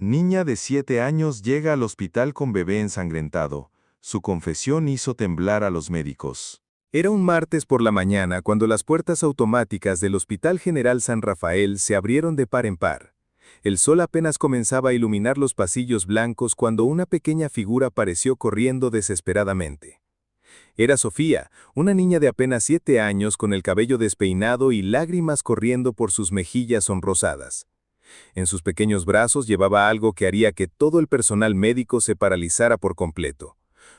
Niña de 7 años llega al hospital con bebé ensangrentado. Su confesión hizo temblar a los médicos. Era un martes por la mañana cuando las puertas automáticas del Hospital General San Rafael se abrieron de par en par. El sol apenas comenzaba a iluminar los pasillos blancos cuando una pequeña figura apareció corriendo desesperadamente. Era Sofía, una niña de apenas 7 años con el cabello despeinado y lágrimas corriendo por sus mejillas sonrosadas. En sus pequeños brazos llevaba algo que haría que todo el personal médico se paralizara por completo.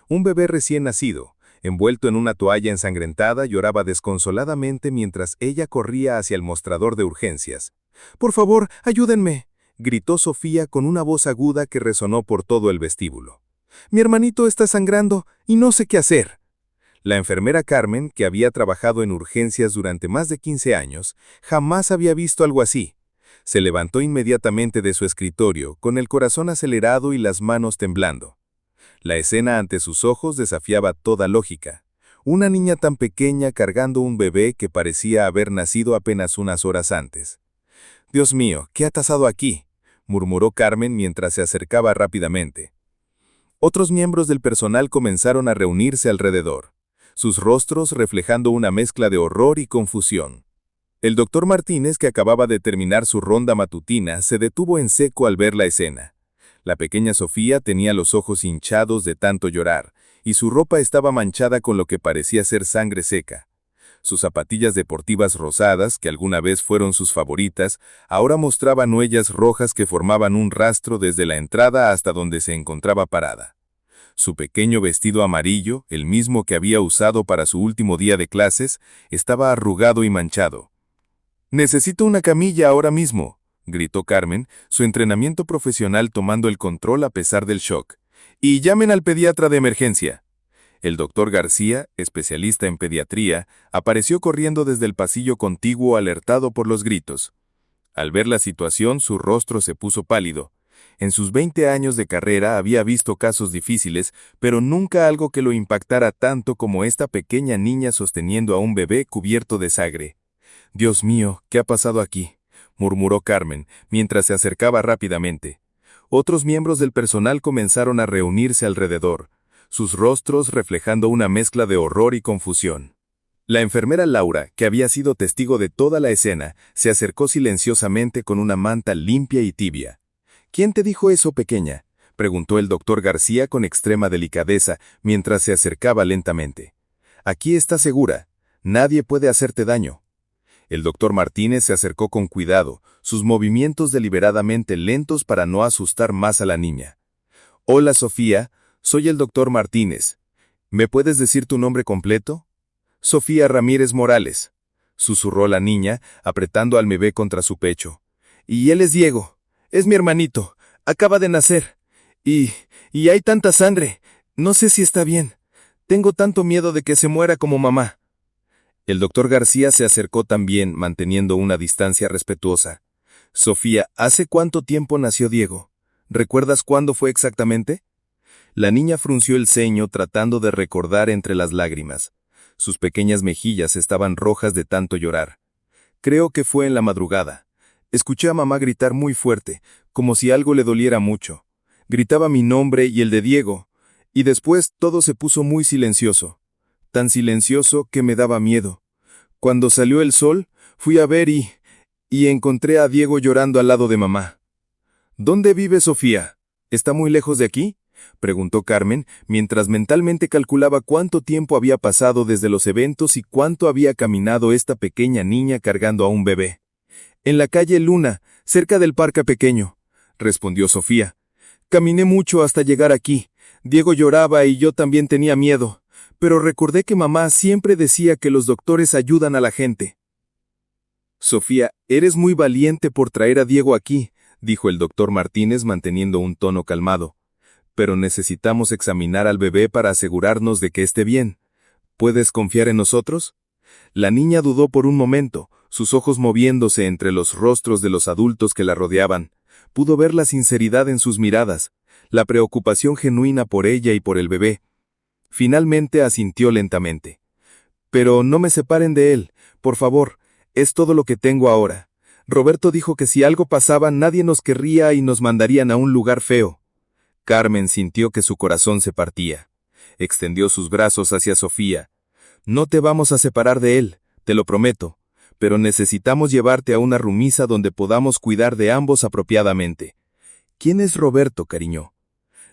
Un bebé recién nacido, envuelto en una toalla ensangrentada, lloraba desconsoladamente mientras ella corría hacia el mostrador de urgencias. «Por favor, ayúdenme», gritó Sofía con una voz aguda que resonó por todo el vestíbulo. «Mi hermanito está sangrando y no sé qué hacer». La enfermera Carmen, que había trabajado en urgencias durante más de 15 años, jamás había visto algo así. Se levantó inmediatamente de su escritorio, con el corazón acelerado y las manos temblando. La escena ante sus ojos desafiaba toda lógica. Una niña tan pequeña cargando un bebé que parecía haber nacido apenas unas horas antes. «Dios mío, ¿qué ha pasado aquí?», murmuró Carmen mientras se acercaba rápidamente. Otros miembros del personal comenzaron a reunirse alrededor, sus rostros reflejando una mezcla de horror y confusión. El doctor Martínez, que acababa de terminar su ronda matutina, se detuvo en seco al ver la escena. La pequeña Sofía tenía los ojos hinchados de tanto llorar, y su ropa estaba manchada con lo que parecía ser sangre seca. Sus zapatillas deportivas rosadas, que alguna vez fueron sus favoritas, ahora mostraban huellas rojas que formaban un rastro desde la entrada hasta donde se encontraba parada. Su pequeño vestido amarillo, el mismo que había usado para su último día de clases, estaba arrugado y manchado. «Necesito una camilla ahora mismo», gritó Carmen, su entrenamiento profesional tomando el control a pesar del shock. «Y llamen al pediatra de emergencia». El doctor García, especialista en pediatría, apareció corriendo desde el pasillo contiguo alertado por los gritos. Al ver la situación, su rostro se puso pálido. En sus 20 años de carrera había visto casos difíciles, pero nunca algo que lo impactara tanto como esta pequeña niña sosteniendo a un bebé cubierto de sangre. «Dios mío, ¿qué ha pasado aquí?», murmuró Carmen, mientras se acercaba rápidamente. Otros miembros del personal comenzaron a reunirse alrededor, sus rostros reflejando una mezcla de horror y confusión. La enfermera Laura, que había sido testigo de toda la escena, se acercó silenciosamente con una manta limpia y tibia. «¿Quién te dijo eso, pequeña?», preguntó el doctor García con extrema delicadeza, mientras se acercaba lentamente. «Aquí estás segura. Nadie puede hacerte daño». El doctor Martínez se acercó con cuidado, sus movimientos deliberadamente lentos para no asustar más a la niña. «Hola, Sofía, soy el doctor Martínez. ¿Me puedes decir tu nombre completo?» «Sofía Ramírez Morales», susurró la niña, apretando al bebé contra su pecho. «Y él es Diego, es mi hermanito, acaba de nacer. Y hay tanta sangre, no sé si está bien. Tengo tanto miedo de que se muera como mamá». El doctor García se acercó también, manteniendo una distancia respetuosa. «Sofía, ¿hace cuánto tiempo nació Diego? ¿Recuerdas cuándo fue exactamente?» La niña frunció el ceño tratando de recordar entre las lágrimas. Sus pequeñas mejillas estaban rojas de tanto llorar. «Creo que fue en la madrugada. Escuché a mamá gritar muy fuerte, como si algo le doliera mucho. Gritaba mi nombre y el de Diego, y después todo se puso muy silencioso. Tan silencioso que me daba miedo. Cuando salió el sol, fui a ver y encontré a Diego llorando al lado de mamá». «¿Dónde vive Sofía? ¿Está muy lejos de aquí?», preguntó Carmen, mientras mentalmente calculaba cuánto tiempo había pasado desde los eventos y cuánto había caminado esta pequeña niña cargando a un bebé. «En la calle Luna, cerca del parque pequeño», respondió Sofía. «Caminé mucho hasta llegar aquí. Diego lloraba y yo también tenía miedo. Pero recordé que mamá siempre decía que los doctores ayudan a la gente». «Sofía, eres muy valiente por traer a Diego aquí», dijo el doctor Martínez manteniendo un tono calmado. «Pero necesitamos examinar al bebé para asegurarnos de que esté bien. ¿Puedes confiar en nosotros?». La niña dudó por un momento, sus ojos moviéndose entre los rostros de los adultos que la rodeaban. Pudo ver la sinceridad en sus miradas, la preocupación genuina por ella y por el bebé. Finalmente asintió lentamente. «Pero no me separen de él, por favor, es todo lo que tengo ahora. Roberto dijo que si algo pasaba nadie nos querría y nos mandarían a un lugar feo. Carmen sintió que su corazón se partía. Extendió sus brazos hacia Sofía. No te vamos a separar de él, te lo prometo, pero necesitamos llevarte a una rumisa donde podamos cuidar de ambos apropiadamente. ¿Quién es Roberto, cariño?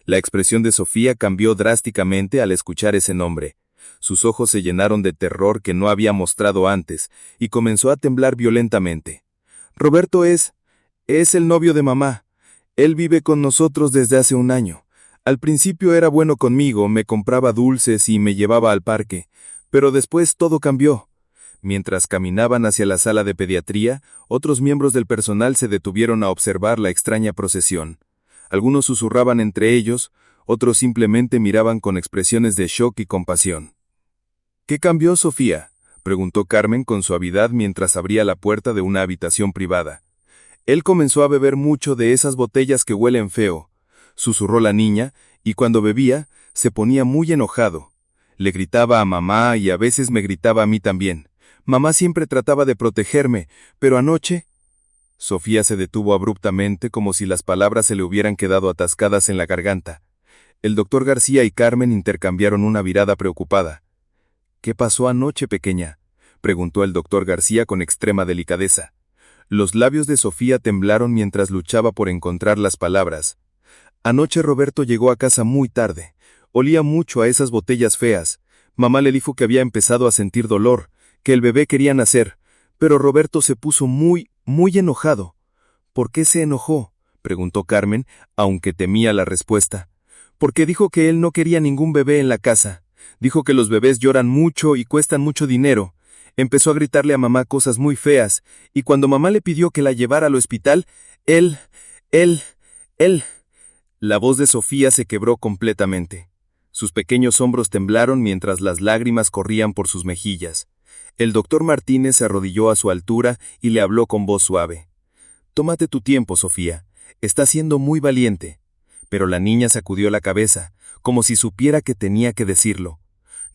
La expresión de Sofía cambió drásticamente al escuchar ese nombre. Sus ojos se llenaron de terror que no había mostrado antes, y comenzó a temblar violentamente. Roberto es el novio de mamá. Él vive con nosotros desde hace un año. Al principio era bueno conmigo, me compraba dulces y me llevaba al parque, pero después todo cambió. Mientras caminaban hacia la sala de pediatría, otros miembros del personal se detuvieron a observar la extraña procesión. Algunos susurraban entre ellos, otros simplemente miraban con expresiones de shock y compasión. ¿Qué cambió, Sofía?, preguntó Carmen con suavidad mientras abría la puerta de una habitación privada. Él comenzó a beber mucho de esas botellas que huelen feo, susurró la niña, y cuando bebía, se ponía muy enojado. Le gritaba a mamá y a veces me gritaba a mí también. Mamá siempre trataba de protegerme, pero anoche... Sofía se detuvo abruptamente como si las palabras se le hubieran quedado atascadas en la garganta. El doctor García y Carmen intercambiaron una mirada preocupada. ¿Qué pasó anoche, pequeña?, preguntó el doctor García con extrema delicadeza. Los labios de Sofía temblaron mientras luchaba por encontrar las palabras. Anoche Roberto llegó a casa muy tarde. Olía mucho a esas botellas feas. Mamá le dijo que había empezado a sentir dolor, que el bebé quería nacer, pero Roberto se puso muy enojado. ¿Por qué se enojó?, preguntó Carmen, aunque temía la respuesta. Porque dijo que él no quería ningún bebé en la casa. Dijo que los bebés lloran mucho y cuestan mucho dinero. Empezó a gritarle a mamá cosas muy feas, y cuando mamá le pidió que la llevara al hospital, él... La voz de Sofía se quebró completamente. Sus pequeños hombros temblaron mientras las lágrimas corrían por sus mejillas. El doctor Martínez se arrodilló a su altura y le habló con voz suave. Tómate tu tiempo, Sofía. Estás siendo muy valiente. Pero la niña sacudió la cabeza, como si supiera que tenía que decirlo.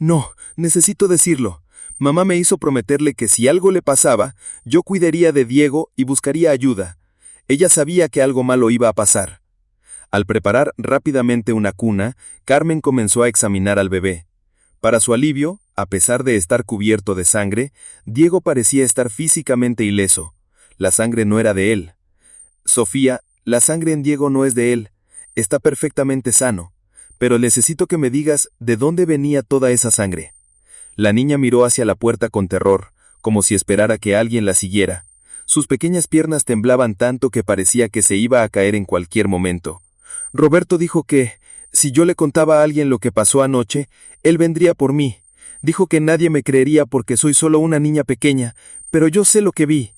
No, necesito decirlo. Mamá me hizo prometerle que si algo le pasaba, yo cuidaría de Diego y buscaría ayuda. Ella sabía que algo malo iba a pasar. Al preparar rápidamente una cuna, Carmen comenzó a examinar al bebé. Para su alivio, a pesar de estar cubierto de sangre, Diego parecía estar físicamente ileso. La sangre no era de él. Sofía, la sangre en Diego no es de él. Está perfectamente sano. Pero necesito que me digas de dónde venía toda esa sangre. La niña miró hacia la puerta con terror, como si esperara que alguien la siguiera. Sus pequeñas piernas temblaban tanto que parecía que se iba a caer en cualquier momento. Roberto dijo que, si yo le contaba a alguien lo que pasó anoche, él vendría por mí. Dijo que nadie me creería porque soy solo una niña pequeña, pero yo sé lo que vi.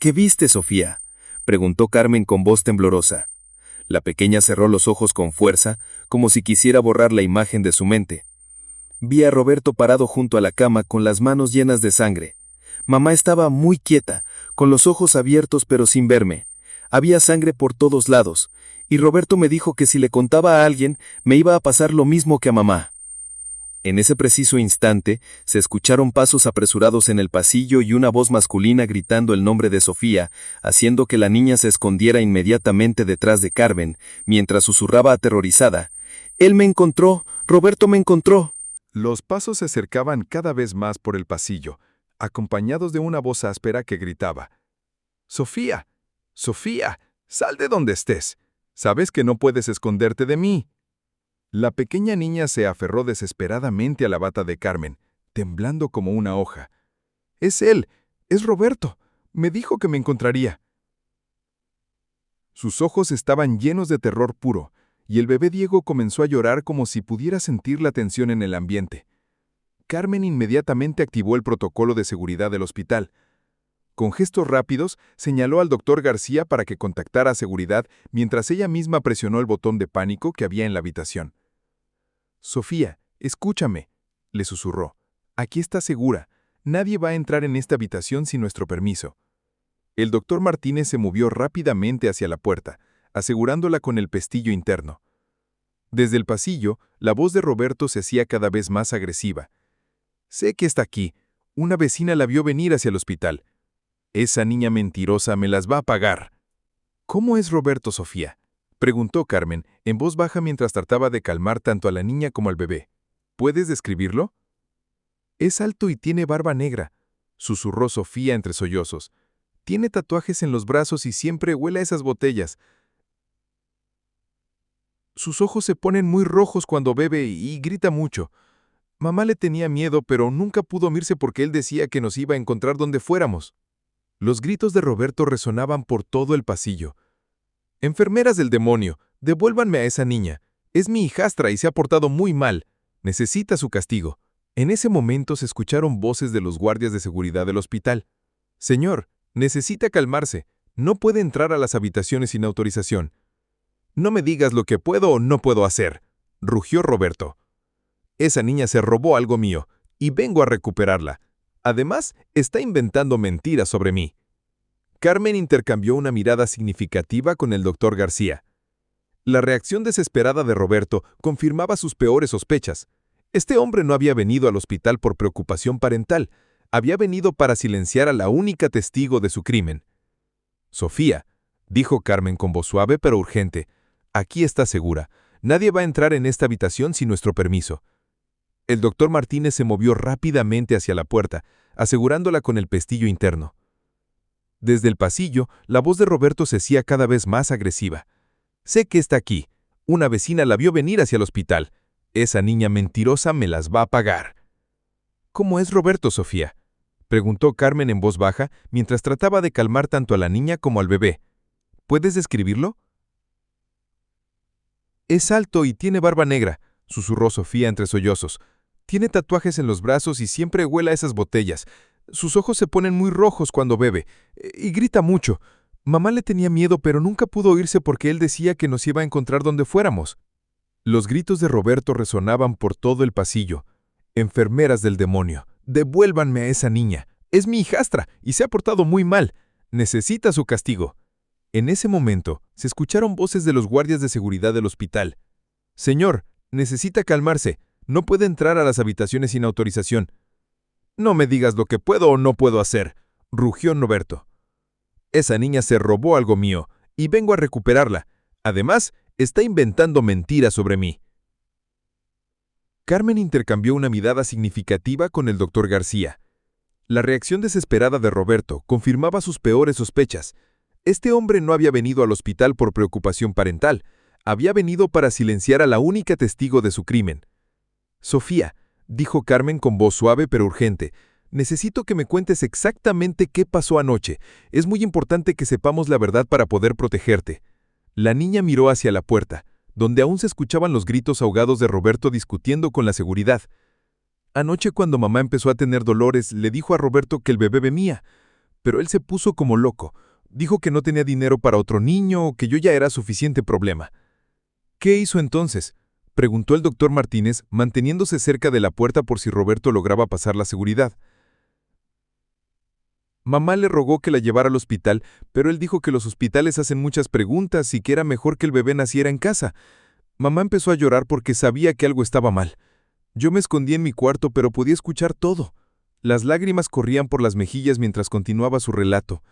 ¿Qué viste, Sofía?, preguntó Carmen con voz temblorosa. La pequeña cerró los ojos con fuerza, como si quisiera borrar la imagen de su mente. Vi a Roberto parado junto a la cama con las manos llenas de sangre. Mamá estaba muy quieta, con los ojos abiertos pero sin verme. Había sangre por todos lados, y Roberto me dijo que si le contaba a alguien, me iba a pasar lo mismo que a mamá. En ese preciso instante, se escucharon pasos apresurados en el pasillo y una voz masculina gritando el nombre de Sofía, haciendo que la niña se escondiera inmediatamente detrás de Carmen, mientras susurraba aterrorizada. «Él me encontró, Roberto me encontró». Los pasos se acercaban cada vez más por el pasillo, acompañados de una voz áspera que gritaba. «Sofía, Sofía, sal de donde estés. Sabes que no puedes esconderte de mí». La pequeña niña se aferró desesperadamente a la bata de Carmen, temblando como una hoja. «Es él, es Roberto. Me dijo que me encontraría». Sus ojos estaban llenos de terror puro, y el bebé Diego comenzó a llorar como si pudiera sentir la tensión en el ambiente. Carmen inmediatamente activó el protocolo de seguridad del hospital. Con gestos rápidos, señaló al doctor García para que contactara a seguridad mientras ella misma presionó el botón de pánico que había en la habitación. «Sofía, escúchame», le susurró. «Aquí estás segura. Nadie va a entrar en esta habitación sin nuestro permiso». El doctor Martínez se movió rápidamente hacia la puerta, asegurándola con el pestillo interno. Desde el pasillo, la voz de Roberto se hacía cada vez más agresiva. «Sé que está aquí. Una vecina la vio venir hacia el hospital». Esa niña mentirosa me las va a pagar. ¿Cómo es Roberto, Sofía?, preguntó Carmen, en voz baja mientras trataba de calmar tanto a la niña como al bebé. ¿Puedes describirlo? Es alto y tiene barba negra, susurró Sofía entre sollozos. Tiene tatuajes en los brazos y siempre huele a esas botellas. Sus ojos se ponen muy rojos cuando bebe y grita mucho. Mamá le tenía miedo, pero nunca pudo irse porque él decía que nos iba a encontrar donde fuéramos. Los gritos de Roberto resonaban por todo el pasillo. Enfermeras del demonio, devuélvanme a esa niña. Es mi hijastra y se ha portado muy mal. Necesita su castigo. En ese momento se escucharon voces de los guardias de seguridad del hospital. Señor, necesita calmarse. No puede entrar a las habitaciones sin autorización. No me digas lo que puedo o no puedo hacer, rugió Roberto. Esa niña se robó algo mío, y vengo a recuperarla. Además, está inventando mentiras sobre mí. Carmen intercambió una mirada significativa con el doctor García. La reacción desesperada de Roberto confirmaba sus peores sospechas. Este hombre no había venido al hospital por preocupación parental, había venido para silenciar a la única testigo de su crimen. Sofía, dijo Carmen con voz suave pero urgente, aquí está segura. Nadie va a entrar en esta habitación sin nuestro permiso. El doctor Martínez se movió rápidamente hacia la puerta, asegurándola con el pestillo interno. Desde el pasillo, la voz de Roberto se hacía cada vez más agresiva. Sé que está aquí. Una vecina la vio venir hacia el hospital. Esa niña mentirosa me las va a pagar. ¿Cómo es Roberto, Sofía?, preguntó Carmen en voz baja mientras trataba de calmar tanto a la niña como al bebé. ¿Puedes describirlo? Es alto y tiene barba negra, susurró Sofía entre sollozos. Tiene tatuajes en los brazos y siempre huele a esas botellas. Sus ojos se ponen muy rojos cuando bebe, y grita mucho. Mamá le tenía miedo, pero nunca pudo irse porque él decía que nos iba a encontrar donde fuéramos. Los gritos de Roberto resonaban por todo el pasillo. Enfermeras del demonio, devuélvanme a esa niña. Es mi hijastra y se ha portado muy mal. Necesita su castigo. En ese momento, se escucharon voces de los guardias de seguridad del hospital. Señor, necesita calmarse. No puede entrar a las habitaciones sin autorización. No me digas lo que puedo o no puedo hacer, rugió Roberto. Esa niña se robó algo mío, y vengo a recuperarla. Además, está inventando mentiras sobre mí. Carmen intercambió una mirada significativa con el doctor García. La reacción desesperada de Roberto confirmaba sus peores sospechas. Este hombre no había venido al hospital por preocupación parental, había venido para silenciar a la única testigo de su crimen. Sofía, dijo Carmen con voz suave pero urgente, necesito que me cuentes exactamente qué pasó anoche. Es muy importante que sepamos la verdad para poder protegerte. La niña miró hacia la puerta, donde aún se escuchaban los gritos ahogados de Roberto discutiendo con la seguridad. Anoche cuando mamá empezó a tener dolores, le dijo a Roberto que el bebé venía, pero él se puso como loco. Dijo que no tenía dinero para otro niño o que yo ya era suficiente problema. ¿Qué hizo entonces?, preguntó el doctor Martínez, manteniéndose cerca de la puerta por si Roberto lograba pasar la seguridad. Mamá le rogó que la llevara al hospital, pero él dijo que los hospitales hacen muchas preguntas y que era mejor que el bebé naciera en casa. Mamá empezó a llorar porque sabía que algo estaba mal. Yo me escondí en mi cuarto, pero podía escuchar todo. Las lágrimas corrían por las mejillas mientras continuaba su relato.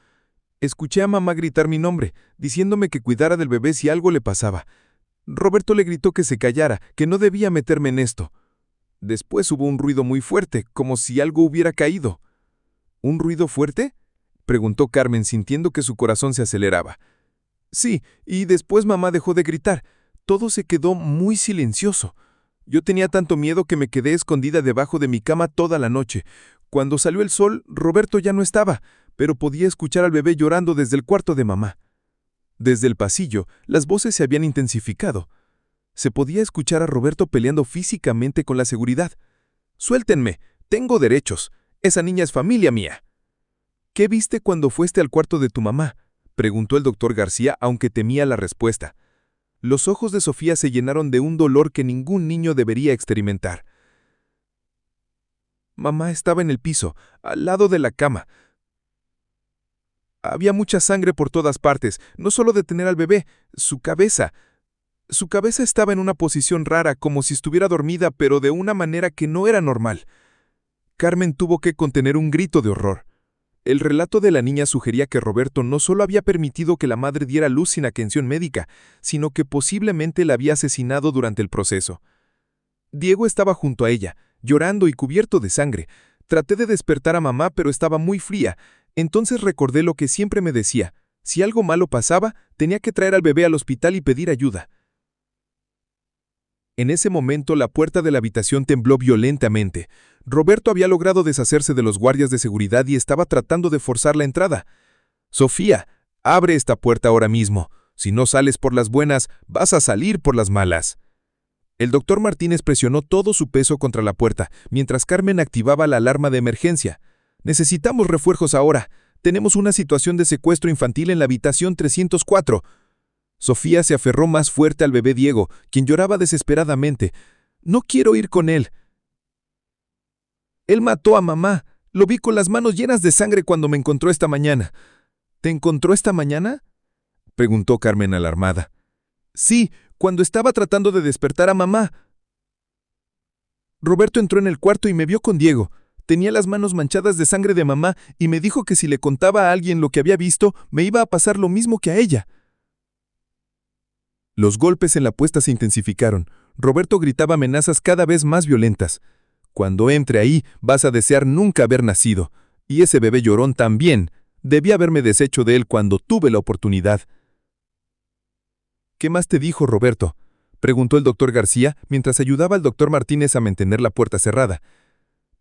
Escuché a mamá gritar mi nombre, diciéndome que cuidara del bebé si algo le pasaba. Roberto le gritó que se callara, que no debía meterme en esto. Después hubo un ruido muy fuerte, como si algo hubiera caído. ¿Un ruido fuerte?, preguntó Carmen sintiendo que su corazón se aceleraba. Sí, y después mamá dejó de gritar. Todo se quedó muy silencioso. Yo tenía tanto miedo que me quedé escondida debajo de mi cama toda la noche. Cuando salió el sol, Roberto ya no estaba, pero podía escuchar al bebé llorando desde el cuarto de mamá. Desde el pasillo, las voces se habían intensificado. Se podía escuchar a Roberto peleando físicamente con la seguridad. «¡Suéltenme! ¡Tengo derechos! Esa niña es familia mía». «¿Qué viste cuando fuiste al cuarto de tu mamá?», preguntó el doctor García, aunque temía la respuesta. Los ojos de Sofía se llenaron de un dolor que ningún niño debería experimentar. Mamá estaba en el piso, al lado de la cama. Había mucha sangre por todas partes, no solo de tener al bebé, su cabeza. Su cabeza estaba en una posición rara, como si estuviera dormida, pero de una manera que no era normal. Carmen tuvo que contener un grito de horror. El relato de la niña sugería que Roberto no solo había permitido que la madre diera luz sin atención médica, sino que posiblemente la había asesinado durante el proceso. Diego estaba junto a ella, llorando y cubierto de sangre. Traté de despertar a mamá, pero estaba muy fría. Entonces recordé lo que siempre me decía: si algo malo pasaba, tenía que traer al bebé al hospital y pedir ayuda. En ese momento la puerta de la habitación tembló violentamente. Roberto había logrado deshacerse de los guardias de seguridad y estaba tratando de forzar la entrada. «Sofía, abre esta puerta ahora mismo. Si no sales por las buenas, vas a salir por las malas». El doctor Martínez presionó todo su peso contra la puerta, mientras Carmen activaba la alarma de emergencia. «Necesitamos refuerzos ahora. Tenemos una situación de secuestro infantil en la habitación 304. Sofía se aferró más fuerte al bebé Diego, quien lloraba desesperadamente. «No quiero ir con él. Él mató a mamá. Lo vi con las manos llenas de sangre cuando me encontró esta mañana». «¿Te encontró esta mañana?», preguntó Carmen alarmada. «Sí, cuando estaba tratando de despertar a mamá. Roberto entró en el cuarto y me vio con Diego. Tenía las manos manchadas de sangre de mamá y me dijo que si le contaba a alguien lo que había visto, me iba a pasar lo mismo que a ella». Los golpes en la puerta se intensificaron. Roberto gritaba amenazas cada vez más violentas. «Cuando entre ahí, vas a desear nunca haber nacido. Y ese bebé llorón también. Debí haberme deshecho de él cuando tuve la oportunidad». «¿Qué más te dijo Roberto?», preguntó el doctor García mientras ayudaba al doctor Martínez a mantener la puerta cerrada.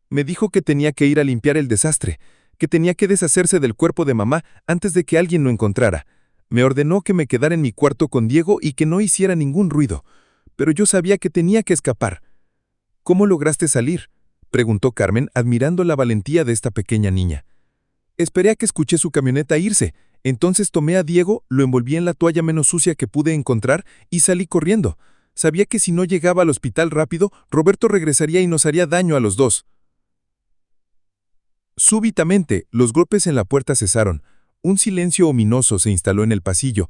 «Me dijo que tenía que ir a limpiar el desastre, que tenía que deshacerse del cuerpo de mamá antes de que alguien lo encontrara. Me ordenó que me quedara en mi cuarto con Diego y que no hiciera ningún ruido. Pero yo sabía que tenía que escapar». «¿Cómo lograste salir?», preguntó Carmen, admirando la valentía de esta pequeña niña. «Esperé a que escuché su camioneta irse. Entonces tomé a Diego, lo envolví en la toalla menos sucia que pude encontrar y salí corriendo. Sabía que si no llegaba al hospital rápido, Roberto regresaría y nos haría daño a los dos». Súbitamente, los golpes en la puerta cesaron. Un silencio ominoso se instaló en el pasillo.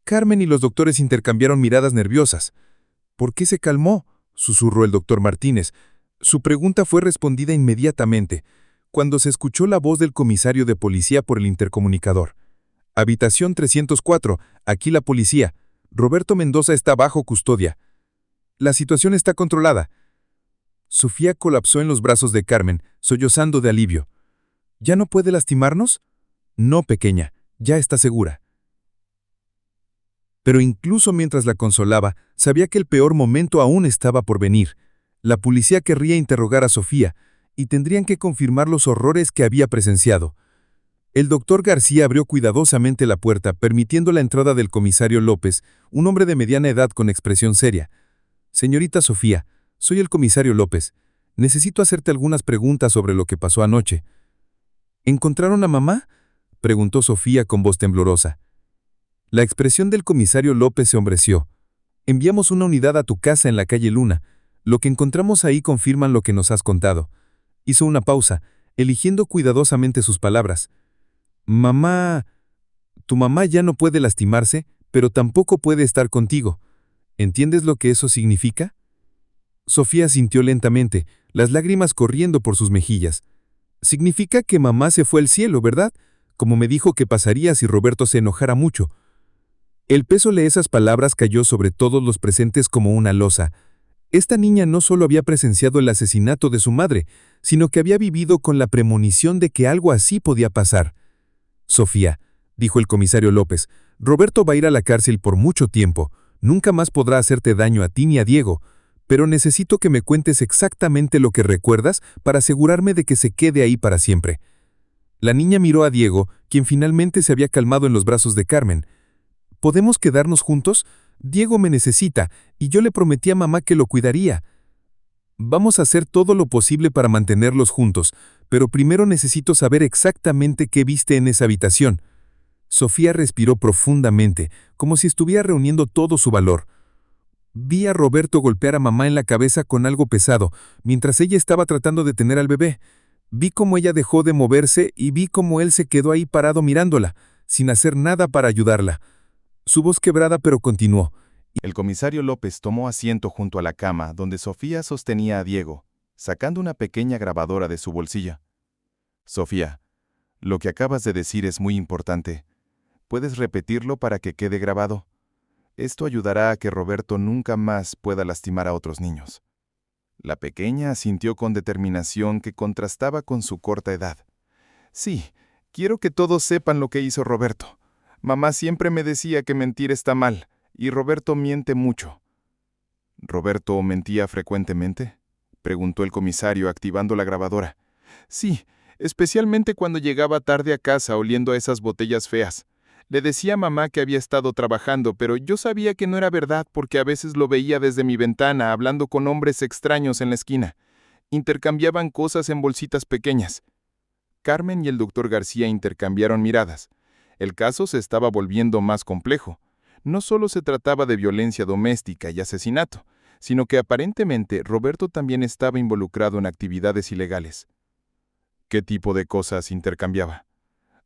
Carmen y los doctores intercambiaron miradas nerviosas. «¿Por qué se calmó?», susurró el doctor Martínez. Su pregunta fue respondida inmediatamente, cuando se escuchó la voz del comisario de policía por el intercomunicador. «Habitación 304, aquí la policía. Roberto Mendoza está bajo custodia. La situación está controlada». Sofía colapsó en los brazos de Carmen, sollozando de alivio. «¿Ya no puede lastimarnos?». «No, pequeña, ya está segura». Pero incluso mientras la consolaba, sabía que el peor momento aún estaba por venir. La policía querría interrogar a Sofía, y tendrían que confirmar los horrores que había presenciado. El doctor García abrió cuidadosamente la puerta, permitiendo la entrada del comisario López, un hombre de mediana edad con expresión seria. «Señorita Sofía, soy el comisario López. Necesito hacerte algunas preguntas sobre lo que pasó anoche». «¿Encontraron a mamá?», preguntó Sofía con voz temblorosa. La expresión del comisario López se hombreció. «Enviamos una unidad a tu casa en la calle Luna. Lo que encontramos ahí confirman lo que nos has contado». Hizo una pausa, eligiendo cuidadosamente sus palabras. «Mamá... Tu mamá ya no puede lastimarse, pero tampoco puede estar contigo. ¿Entiendes lo que eso significa?». Sofía sintió lentamente, las lágrimas corriendo por sus mejillas. «Significa que mamá se fue al cielo, ¿verdad? Como me dijo que pasaría si Roberto se enojara mucho». El peso de esas palabras cayó sobre todos los presentes como una losa. Esta niña no solo había presenciado el asesinato de su madre, sino que había vivido con la premonición de que algo así podía pasar. «Sofía», dijo el comisario López, «Roberto va a ir a la cárcel por mucho tiempo. Nunca más podrá hacerte daño a ti ni a Diego. Pero necesito que me cuentes exactamente lo que recuerdas para asegurarme de que se quede ahí para siempre». La niña miró a Diego, quien finalmente se había calmado en los brazos de Carmen. «¿Podemos quedarnos juntos? Diego me necesita, y yo le prometí a mamá que lo cuidaría. Vamos a hacer todo lo posible para mantenerlos juntos, pero primero necesito saber exactamente qué viste en esa habitación». Sofía respiró profundamente, como si estuviera reuniendo todo su valor. «Vi a Roberto golpear a mamá en la cabeza con algo pesado, mientras ella estaba tratando de tener al bebé. Vi cómo ella dejó de moverse y vi cómo él se quedó ahí parado mirándola, sin hacer nada para ayudarla». Su voz quebrada pero continuó. El comisario López tomó asiento junto a la cama donde Sofía sostenía a Diego, sacando una pequeña grabadora de su bolsillo. «Sofía, Lo que acabas de decir es muy importante. ¿Puedes repetirlo para que quede grabado? Esto ayudará a que Roberto nunca más pueda lastimar a otros niños. La pequeña asintió con determinación que contrastaba con su corta edad. Sí, quiero que todos sepan lo que hizo Roberto. Mamá siempre me decía que mentir está mal, y Roberto miente mucho. ¿Roberto mentía frecuentemente?, preguntó el comisario activando la grabadora. Sí, especialmente cuando llegaba tarde a casa oliendo a esas botellas feas. Le decía a mamá que había estado trabajando, pero yo sabía que no era verdad porque a veces lo veía desde mi ventana hablando con hombres extraños en la esquina. Intercambiaban cosas en bolsitas pequeñas. Carmen y el doctor García intercambiaron miradas. El caso se estaba volviendo más complejo. No solo se trataba de violencia doméstica y asesinato, sino que aparentemente Roberto también estaba involucrado en actividades ilegales. ¿Qué tipo de cosas intercambiaba?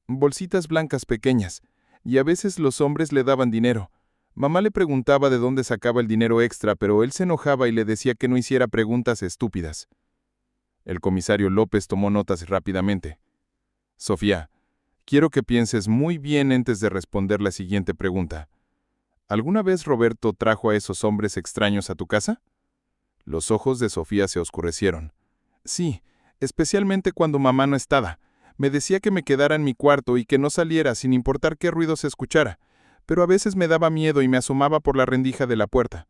Bolsitas blancas pequeñas, y a veces los hombres le daban dinero. Mamá le preguntaba de dónde sacaba el dinero extra, pero él se enojaba y le decía que no hiciera preguntas estúpidas. El comisario López tomó notas rápidamente. Sofía, quiero que pienses muy bien antes de responder la siguiente pregunta. ¿Alguna vez Roberto trajo a esos hombres extraños a tu casa? Los ojos de Sofía se oscurecieron. Sí, especialmente cuando mamá no estaba. Me decía que me quedara en mi cuarto y que no saliera sin importar qué ruido se escuchara, pero a veces me daba miedo y me asomaba por la rendija de la puerta.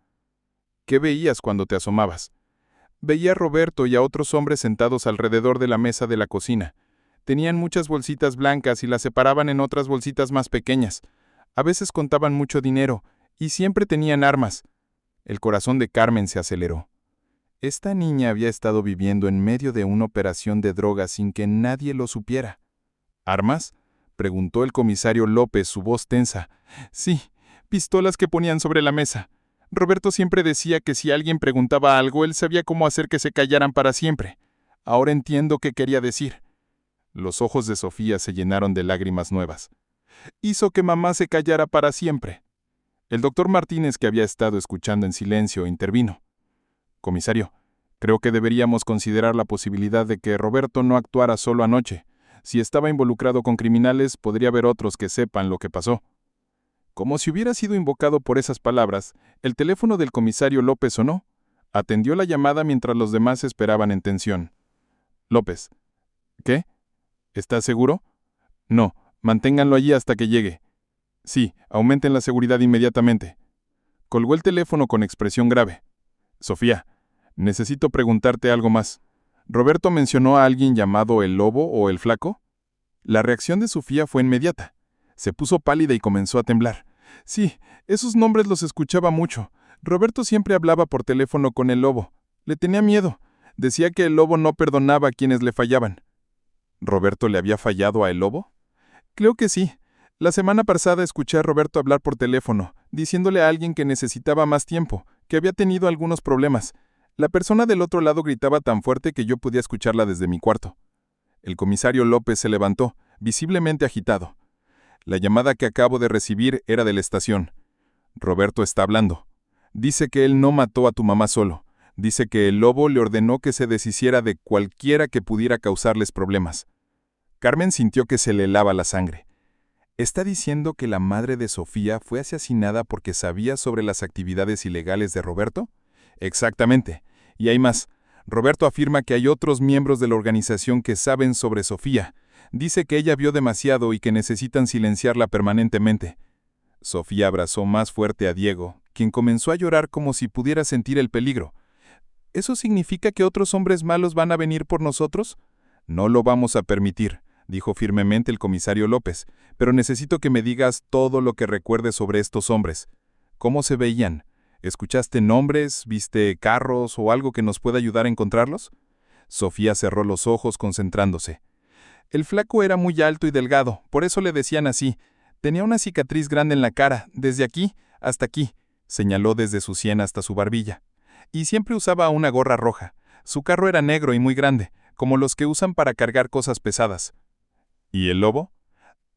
¿Qué veías cuando te asomabas? Veía a Roberto y a otros hombres sentados alrededor de la mesa de la cocina. Tenían muchas bolsitas blancas y las separaban en otras bolsitas más pequeñas. A veces contaban mucho dinero, y siempre tenían armas. El corazón de Carmen se aceleró. Esta niña había estado viviendo en medio de una operación de drogas sin que nadie lo supiera. ¿Armas?, preguntó el comisario López, su voz tensa. Sí, pistolas que ponían sobre la mesa. Roberto siempre decía que si alguien preguntaba algo, él sabía cómo hacer que se callaran para siempre. Ahora entiendo qué quería decir. Los ojos de Sofía se llenaron de lágrimas nuevas. Hizo que mamá se callara para siempre. El doctor Martínez, que había estado escuchando en silencio, intervino. Comisario, creo que deberíamos considerar la posibilidad de que Roberto no actuara solo anoche. Si estaba involucrado con criminales, podría haber otros que sepan lo que pasó. Como si hubiera sido invocado por esas palabras, el teléfono del comisario López sonó. Atendió la llamada mientras los demás esperaban en tensión. López. ¿Qué? ¿Estás seguro? No, manténganlo allí hasta que llegue. Sí, aumenten la seguridad inmediatamente. Colgó el teléfono con expresión grave. Sofía, necesito preguntarte algo más. ¿Roberto mencionó a alguien llamado el Lobo o el Flaco? La reacción de Sofía fue inmediata. Se puso pálida y comenzó a temblar. Sí, esos nombres los escuchaba mucho. Roberto siempre hablaba por teléfono con el Lobo. Le tenía miedo. Decía que el Lobo no perdonaba a quienes le fallaban. ¿Roberto le había fallado a el Lobo? Creo que sí. La semana pasada escuché a Roberto hablar por teléfono, diciéndole a alguien que necesitaba más tiempo, que había tenido algunos problemas. La persona del otro lado gritaba tan fuerte que yo podía escucharla desde mi cuarto. El comisario López se levantó, visiblemente agitado. La llamada que acabo de recibir era de la estación. Roberto está hablando. Dice que él no mató a tu mamá solo. Dice que el Lobo le ordenó que se deshiciera de cualquiera que pudiera causarles problemas. Carmen sintió que se le helaba la sangre. ¿Está diciendo que la madre de Sofía fue asesinada porque sabía sobre las actividades ilegales de Roberto? Exactamente. Y hay más. Roberto afirma que hay otros miembros de la organización que saben sobre Sofía. Dice que ella vio demasiado y que necesitan silenciarla permanentemente. Sofía abrazó más fuerte a Diego, quien comenzó a llorar como si pudiera sentir el peligro. ¿Eso significa que otros hombres malos van a venir por nosotros? No lo vamos a permitir, dijo firmemente el comisario López, pero necesito que me digas todo lo que recuerdes sobre estos hombres. ¿Cómo se veían? ¿Escuchaste nombres, viste carros o algo que nos pueda ayudar a encontrarlos? Sofía cerró los ojos concentrándose. El flaco era muy alto y delgado, por eso le decían así. Tenía una cicatriz grande en la cara, desde aquí hasta aquí, señaló desde su sien hasta su barbilla. Y siempre usaba una gorra roja. Su carro era negro y muy grande, como los que usan para cargar cosas pesadas. ¿Y el Lobo?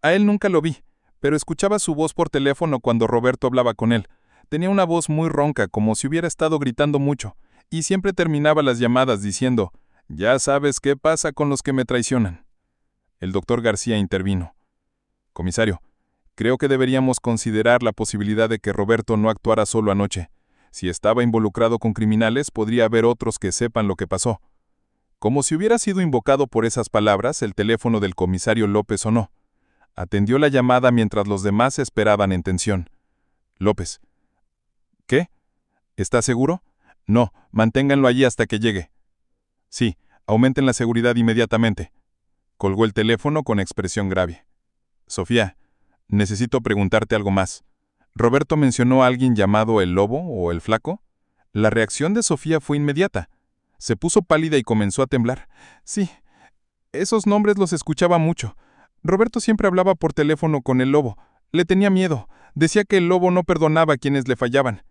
A él nunca lo vi, pero escuchaba su voz por teléfono cuando Roberto hablaba con él. Tenía una voz muy ronca, como si hubiera estado gritando mucho, y siempre terminaba las llamadas diciendo, «Ya sabes qué pasa con los que me traicionan». El doctor García intervino. Comisario, creo que deberíamos considerar la posibilidad de que Roberto no actuara solo anoche. Si estaba involucrado con criminales, podría haber otros que sepan lo que pasó. Como si hubiera sido invocado por esas palabras, el teléfono del comisario López sonó. Atendió la llamada mientras los demás esperaban en tensión. López. ¿Qué? ¿Está seguro? No, manténganlo allí hasta que llegue. Sí, aumenten la seguridad inmediatamente. Colgó el teléfono con expresión grave. Sofía, necesito preguntarte algo más. ¿Roberto mencionó a alguien llamado el Lobo o el Flaco? La reacción de Sofía fue inmediata. Se puso pálida y comenzó a temblar. Sí, esos nombres los escuchaba mucho. Roberto siempre hablaba por teléfono con el Lobo. Le tenía miedo. Decía que el Lobo no perdonaba a quienes le fallaban.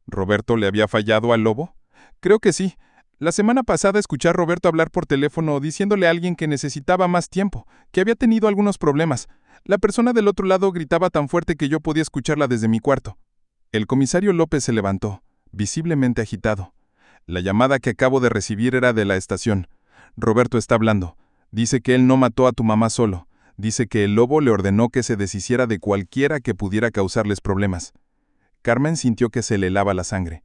¿Roberto le había fallado al Lobo? Creo que sí. La semana pasada escuché a Roberto hablar por teléfono diciéndole a alguien que necesitaba más tiempo, que había tenido algunos problemas. La persona del otro lado gritaba tan fuerte que yo podía escucharla desde mi cuarto. El comisario López se levantó, visiblemente agitado. La llamada que acabo de recibir era de la estación. Roberto está hablando. Dice que él no mató a tu mamá solo. Dice que el Lobo le ordenó que se deshiciera de cualquiera que pudiera causarles problemas. Carmen sintió que se le helaba la sangre.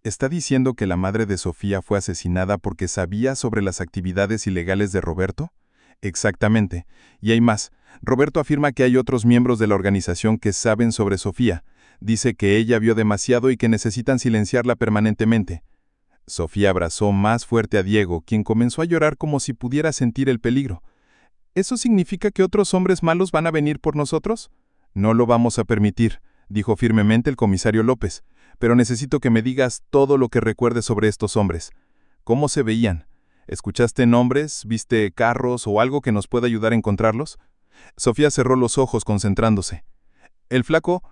¿Está diciendo que la madre de Sofía fue asesinada porque sabía sobre las actividades ilegales de Roberto? Exactamente. Y hay más. Roberto afirma que hay otros miembros de la organización que saben sobre Sofía. Dice que ella vio demasiado y que necesitan silenciarla permanentemente. Sofía abrazó más fuerte a Diego, quien comenzó a llorar como si pudiera sentir el peligro. ¿Eso significa que otros hombres malos van a venir por nosotros? No lo vamos a permitir, dijo firmemente el comisario López. Pero necesito que me digas todo lo que recuerdes sobre estos hombres. ¿Cómo se veían? ¿Escuchaste nombres, viste carros o algo que nos pueda ayudar a encontrarlos? Sofía cerró los ojos concentrándose. El Flaco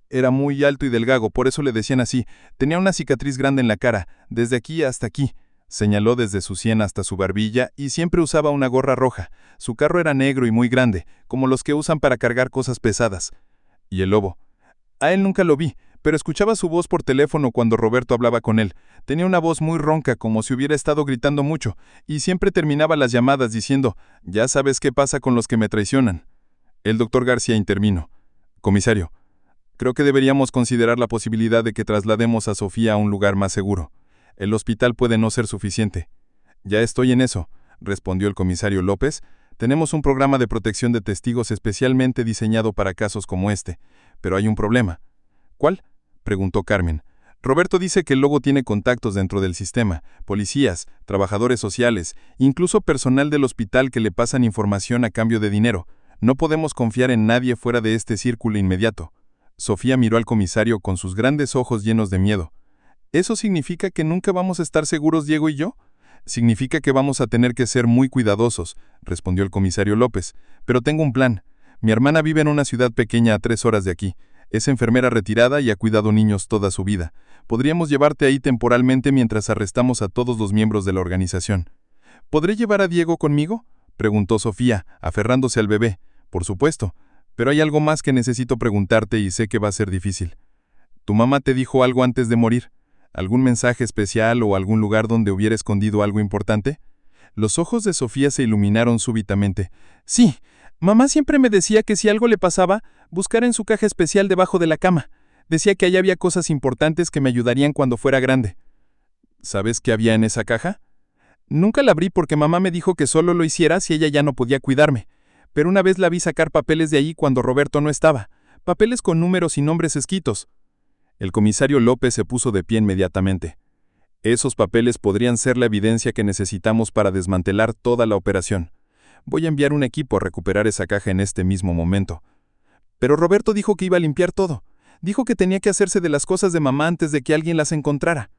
era muy alto y delgado, por eso le decían así. Tenía una cicatriz grande en la cara, desde aquí hasta aquí. Señaló desde su sien hasta su barbilla y siempre usaba una gorra roja. Su carro era negro y muy grande, como los que usan para cargar cosas pesadas. ¿Y el Lobo? A él nunca lo vi, pero escuchaba su voz por teléfono cuando Roberto hablaba con él. Tenía una voz muy ronca, como si hubiera estado gritando mucho, y siempre terminaba las llamadas diciendo, «Ya sabes qué pasa con los que me traicionan». El doctor García intervino. «Comisario, creo que deberíamos considerar la posibilidad de que traslademos a Sofía a un lugar más seguro. El hospital puede no ser suficiente». «Ya estoy en eso», respondió el comisario López. «Tenemos un programa de protección de testigos especialmente diseñado para casos como este, pero hay un problema». «¿Cuál?», preguntó Carmen. «Roberto dice que el Lobo tiene contactos dentro del sistema, policías, trabajadores sociales, incluso personal del hospital que le pasan información a cambio de dinero. No podemos confiar en nadie fuera de este círculo inmediato». Sofía miró al comisario con sus grandes ojos llenos de miedo. «¿Eso significa que nunca vamos a estar seguros, Diego y yo?» «Significa que vamos a tener que ser muy cuidadosos», respondió el comisario López. «Pero tengo un plan. Mi hermana vive en una ciudad pequeña a 3 horas de aquí. Es enfermera retirada y ha cuidado niños toda su vida. Podríamos llevarte ahí temporalmente mientras arrestamos a todos los miembros de la organización». «¿Podré llevar a Diego conmigo?», preguntó Sofía, aferrándose al bebé. «Por supuesto. Pero hay algo más que necesito preguntarte y sé que va a ser difícil. ¿Tu mamá te dijo algo antes de morir? ¿Algún mensaje especial o algún lugar donde hubiera escondido algo importante?» Los ojos de Sofía se iluminaron súbitamente. «Sí, mamá siempre me decía que si algo le pasaba, buscara en su caja especial debajo de la cama. Decía que allá había cosas importantes que me ayudarían cuando fuera grande». «¿Sabes qué había en esa caja?» «Nunca la abrí porque mamá me dijo que solo lo hiciera si ella ya no podía cuidarme. Pero una vez la vi sacar papeles de ahí cuando Roberto no estaba. Papeles con números y nombres escritos». El comisario López se puso de pie inmediatamente. «Esos papeles podrían ser la evidencia que necesitamos para desmantelar toda la operación. Voy a enviar un equipo a recuperar esa caja en este mismo momento». «Pero Roberto dijo que iba a limpiar todo. Dijo que tenía que hacerse de las cosas de mamá antes de que alguien las encontrara».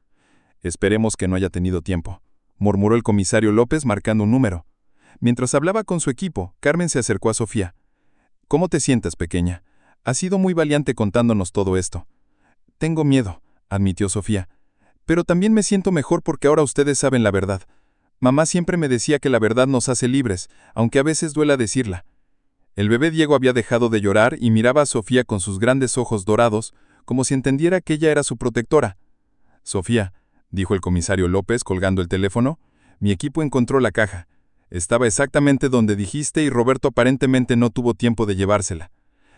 «Esperemos que no haya tenido tiempo», murmuró el comisario López marcando un número. Mientras hablaba con su equipo, Carmen se acercó a Sofía. «¿Cómo te sientes, pequeña? Has sido muy valiente contándonos todo esto». «Tengo miedo», admitió Sofía. «Pero también me siento mejor porque ahora ustedes saben la verdad. Mamá siempre me decía que la verdad nos hace libres, aunque a veces duela decirla». El bebé Diego había dejado de llorar y miraba a Sofía con sus grandes ojos dorados, como si entendiera que ella era su protectora. «Sofía», dijo el comisario López colgando el teléfono, «mi equipo encontró la caja. Estaba exactamente donde dijiste y Roberto aparentemente no tuvo tiempo de llevársela.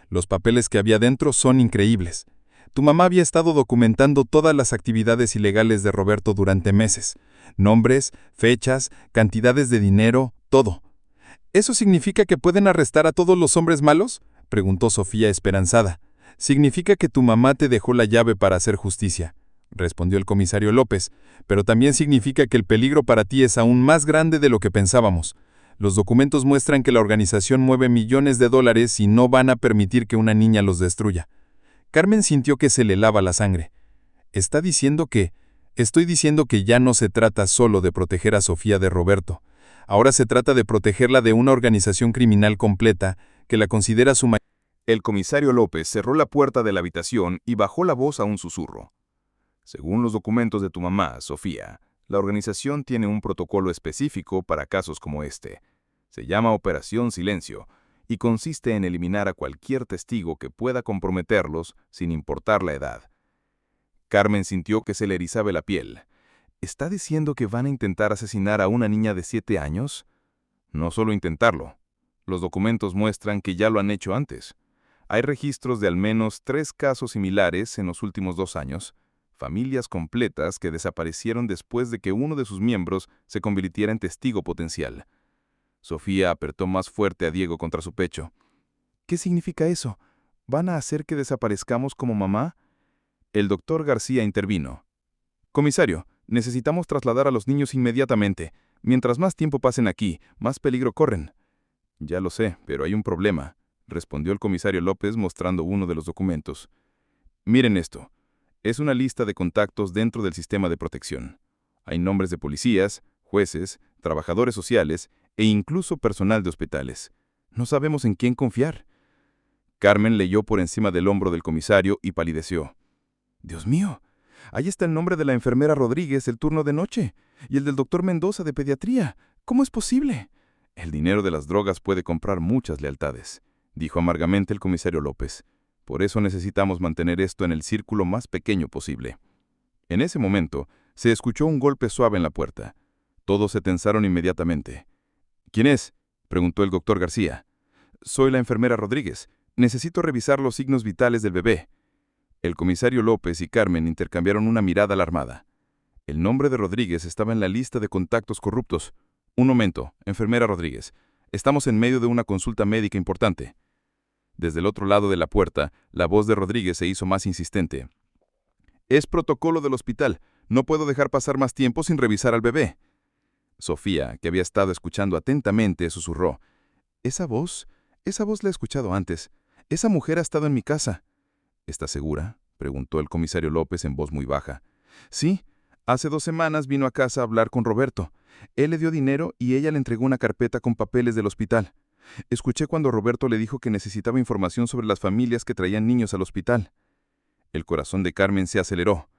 Los papeles que había dentro son increíbles. Tu mamá había estado documentando todas las actividades ilegales de Roberto durante meses. Nombres, fechas, cantidades de dinero, todo. ¿Eso significa que pueden arrestar a todos los hombres malos?, preguntó Sofía esperanzada. Significa que tu mamá te dejó la llave para hacer justicia, respondió el comisario López, pero también significa que el peligro para ti es aún más grande de lo que pensábamos. Los documentos muestran que la organización mueve millones de dólares y no van a permitir que una niña los destruya. Carmen sintió que se le helaba la sangre. Estoy diciendo que ya no se trata solo de proteger a Sofía de Roberto. Ahora se trata de protegerla de una organización criminal completa que la considera su mayor. El comisario López cerró la puerta de la habitación y bajó la voz a un susurro. Según los documentos de tu mamá, Sofía, la organización tiene un protocolo específico para casos como este. Se llama Operación Silencio y consiste en eliminar a cualquier testigo que pueda comprometerlos sin importar la edad. Carmen sintió que se le erizaba la piel. ¿Está diciendo que van a intentar asesinar a una niña de 7 años? No solo intentarlo. Los documentos muestran que ya lo han hecho antes. Hay registros de al menos 3 casos similares en los últimos 2 años. Familias completas que desaparecieron después de que uno de sus miembros se convirtiera en testigo potencial. Sofía apretó más fuerte a Diego contra su pecho. ¿Qué significa eso? ¿Van a hacer que desaparezcamos como mamá? El doctor García intervino. Comisario, necesitamos trasladar a los niños inmediatamente. Mientras más tiempo pasen aquí, más peligro corren. Ya lo sé, pero hay un problema, respondió el comisario López mostrando uno de los documentos. Miren esto. Es una lista de contactos dentro del sistema de protección. Hay nombres de policías, jueces, trabajadores sociales e incluso personal de hospitales. No sabemos en quién confiar. Carmen leyó por encima del hombro del comisario y palideció. Dios mío, ahí está el nombre de la enfermera Rodríguez del turno de noche y el del doctor Mendoza de pediatría. ¿Cómo es posible? El dinero de las drogas puede comprar muchas lealtades, dijo amargamente el comisario López. Por eso necesitamos mantener esto en el círculo más pequeño posible. En ese momento, se escuchó un golpe suave en la puerta. Todos se tensaron inmediatamente. ¿Quién es?, preguntó el doctor García. Soy la enfermera Rodríguez. Necesito revisar los signos vitales del bebé. El comisario López y Carmen intercambiaron una mirada alarmada. El nombre de Rodríguez estaba en la lista de contactos corruptos. Un momento, enfermera Rodríguez. Estamos en medio de una consulta médica importante. Desde el otro lado de la puerta, la voz de Rodríguez se hizo más insistente. Es protocolo del hospital. No puedo dejar pasar más tiempo sin revisar al bebé. Sofía, que había estado escuchando atentamente, susurró. Esa voz la he escuchado antes. Esa mujer ha estado en mi casa. ¿Estás segura?, preguntó el comisario López en voz muy baja. Sí, hace 2 semanas vino a casa a hablar con Roberto. Él le dio dinero y ella le entregó una carpeta con papeles del hospital. Escuché cuando Roberto le dijo que necesitaba información sobre las familias que traían niños al hospital. El corazón de Carmen se aceleró.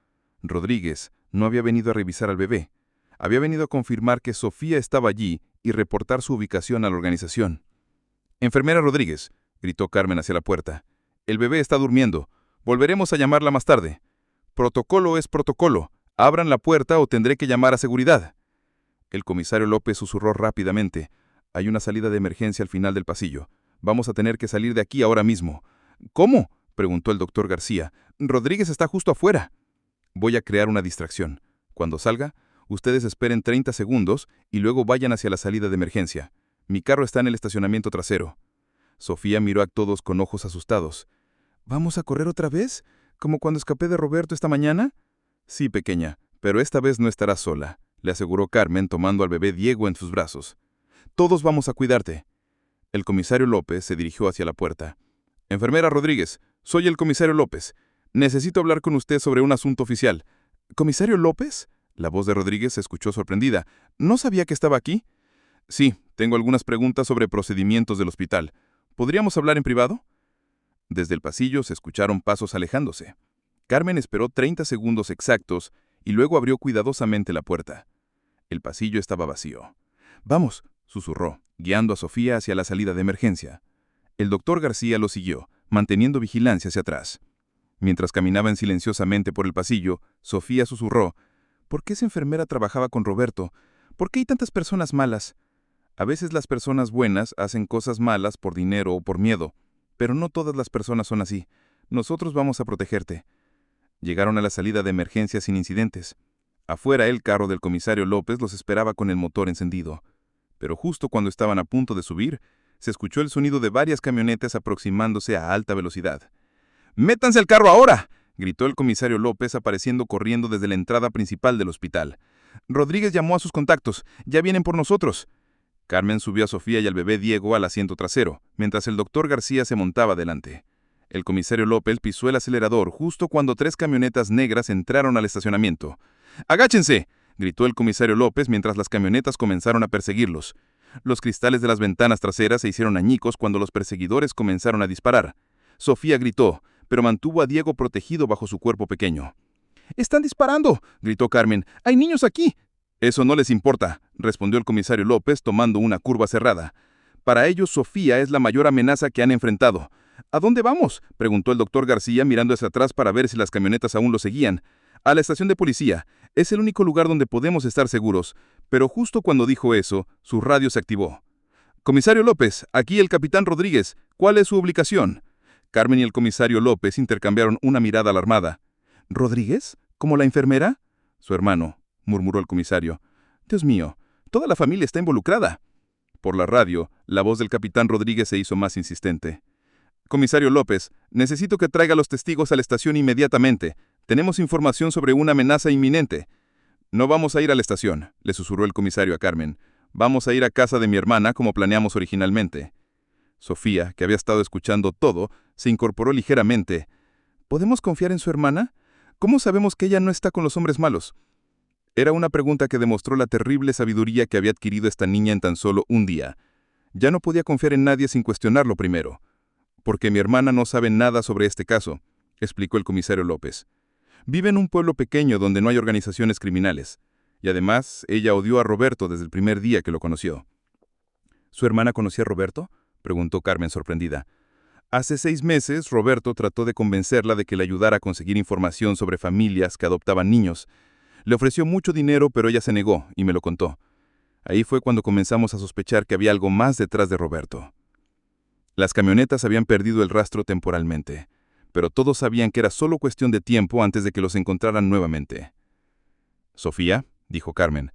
Rodríguez no había venido a revisar al bebé. Había venido a confirmar que Sofía estaba allí y reportar su ubicación a la organización. «Enfermera Rodríguez», gritó Carmen hacia la puerta. «El bebé está durmiendo. Volveremos a llamarla más tarde. Protocolo es protocolo. Abran la puerta o tendré que llamar a seguridad». El comisario López susurró rápidamente. «Hay una salida de emergencia al final del pasillo. Vamos a tener que salir de aquí ahora mismo». «¿Cómo?», preguntó el doctor García. «Rodríguez está justo afuera». «Voy a crear una distracción. Cuando salga, ustedes esperen 30 segundos y luego vayan hacia la salida de emergencia. Mi carro está en el estacionamiento trasero». Sofía miró a todos con ojos asustados. «¿Vamos a correr otra vez? ¿Como cuando escapé de Roberto esta mañana?» «Sí, pequeña, pero esta vez no estarás sola», le aseguró Carmen tomando al bebé Diego en sus brazos. «Todos vamos a cuidarte». El comisario López se dirigió hacia la puerta. «Enfermera Rodríguez, soy el comisario López. Necesito hablar con usted sobre un asunto oficial». «¿Comisario López?», la voz de Rodríguez se escuchó sorprendida. «¿No sabía que estaba aquí?» «Sí, tengo algunas preguntas sobre procedimientos del hospital. ¿Podríamos hablar en privado?» Desde el pasillo se escucharon pasos alejándose. Carmen esperó 30 segundos exactos y luego abrió cuidadosamente la puerta. El pasillo estaba vacío. «Vamos», susurró, guiando a Sofía hacia la salida de emergencia. El doctor García lo siguió, manteniendo vigilancia hacia atrás. Mientras caminaban silenciosamente por el pasillo, Sofía susurró. «¿Por qué esa enfermera trabajaba con Roberto? ¿Por qué hay tantas personas malas?» A veces las personas buenas hacen cosas malas por dinero o por miedo, pero no todas las personas son así. Nosotros vamos a protegerte. Llegaron a la salida de emergencia sin incidentes. Afuera el carro del comisario López los esperaba con el motor encendido. Pero justo cuando estaban a punto de subir, se escuchó el sonido de varias camionetas aproximándose a alta velocidad. ¡Métanse al carro ahora!, gritó el comisario López apareciendo corriendo desde la entrada principal del hospital. Rodríguez llamó a sus contactos. ¡Ya vienen por nosotros! Carmen subió a Sofía y al bebé Diego al asiento trasero, mientras el doctor García se montaba delante. El comisario López pisó el acelerador justo cuando 3 camionetas negras entraron al estacionamiento. ¡Agáchense!, gritó el comisario López mientras las camionetas comenzaron a perseguirlos. Los cristales de las ventanas traseras se hicieron añicos cuando los perseguidores comenzaron a disparar. Sofía gritó, pero mantuvo a Diego protegido bajo su cuerpo pequeño. ¡Están disparando!, gritó Carmen. ¡Hay niños aquí! Eso no les importa, respondió el comisario López tomando una curva cerrada. Para ellos Sofía es la mayor amenaza que han enfrentado. ¿A dónde vamos?, preguntó el doctor García mirando hacia atrás para ver si las camionetas aún lo seguían. A la estación de policía. Es el único lugar donde podemos estar seguros. Pero justo cuando dijo eso, su radio se activó. Comisario López, aquí el capitán Rodríguez. ¿Cuál es su ubicación? Carmen y el comisario López intercambiaron una mirada alarmada. ¿Rodríguez? ¿Como la enfermera? Su hermano, murmuró el comisario. Dios mío, toda la familia está involucrada. Por la radio, la voz del capitán Rodríguez se hizo más insistente. Comisario López, necesito que traiga a los testigos a la estación inmediatamente. Tenemos información sobre una amenaza inminente. No vamos a ir a la estación, le susurró el comisario a Carmen. Vamos a ir a casa de mi hermana como planeamos originalmente. Sofía, que había estado escuchando todo, se incorporó ligeramente. ¿Podemos confiar en su hermana? ¿Cómo sabemos que ella no está con los hombres malos? Era una pregunta que demostró la terrible sabiduría que había adquirido esta niña en tan solo un día. Ya no podía confiar en nadie sin cuestionarlo primero. Porque mi hermana no sabe nada sobre este caso, explicó el comisario López. Vive en un pueblo pequeño donde no hay organizaciones criminales. Y además, ella odió a Roberto desde el primer día que lo conoció. ¿Su hermana conocía a Roberto?, preguntó Carmen sorprendida. Hace 6 meses, Roberto trató de convencerla de que le ayudara a conseguir información sobre familias que adoptaban niños. Le ofreció mucho dinero, pero ella se negó y me lo contó. Ahí fue cuando comenzamos a sospechar que había algo más detrás de Roberto. Las camionetas habían perdido el rastro temporalmente, pero todos sabían que era solo cuestión de tiempo antes de que los encontraran nuevamente. Sofía, dijo Carmen,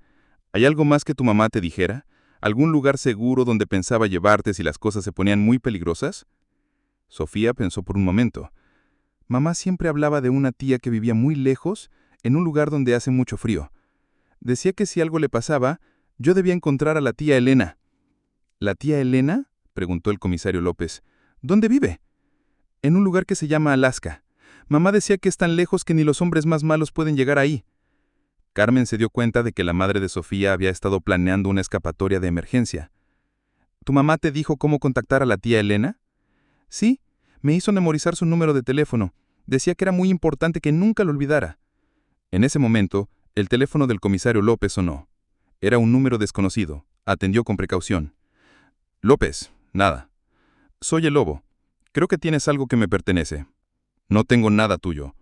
¿hay algo más que tu mamá te dijera? ¿Algún lugar seguro donde pensaba llevarte si las cosas se ponían muy peligrosas? Sofía pensó por un momento. Mamá siempre hablaba de una tía que vivía muy lejos, en un lugar donde hace mucho frío. Decía que si algo le pasaba, yo debía encontrar a la tía Elena. ¿La tía Elena?, preguntó el comisario López. ¿Dónde vive? En un lugar que se llama Alaska. Mamá decía que es tan lejos que ni los hombres más malos pueden llegar ahí. Carmen se dio cuenta de que la madre de Sofía había estado planeando una escapatoria de emergencia. ¿Tu mamá te dijo cómo contactar a la tía Elena? Sí, me hizo memorizar su número de teléfono. Decía que era muy importante que nunca lo olvidara. En ese momento, el teléfono del comisario López sonó. Era un número desconocido. Atendió con precaución. López, nada. Soy el lobo. Creo que tienes algo que me pertenece. No tengo nada tuyo.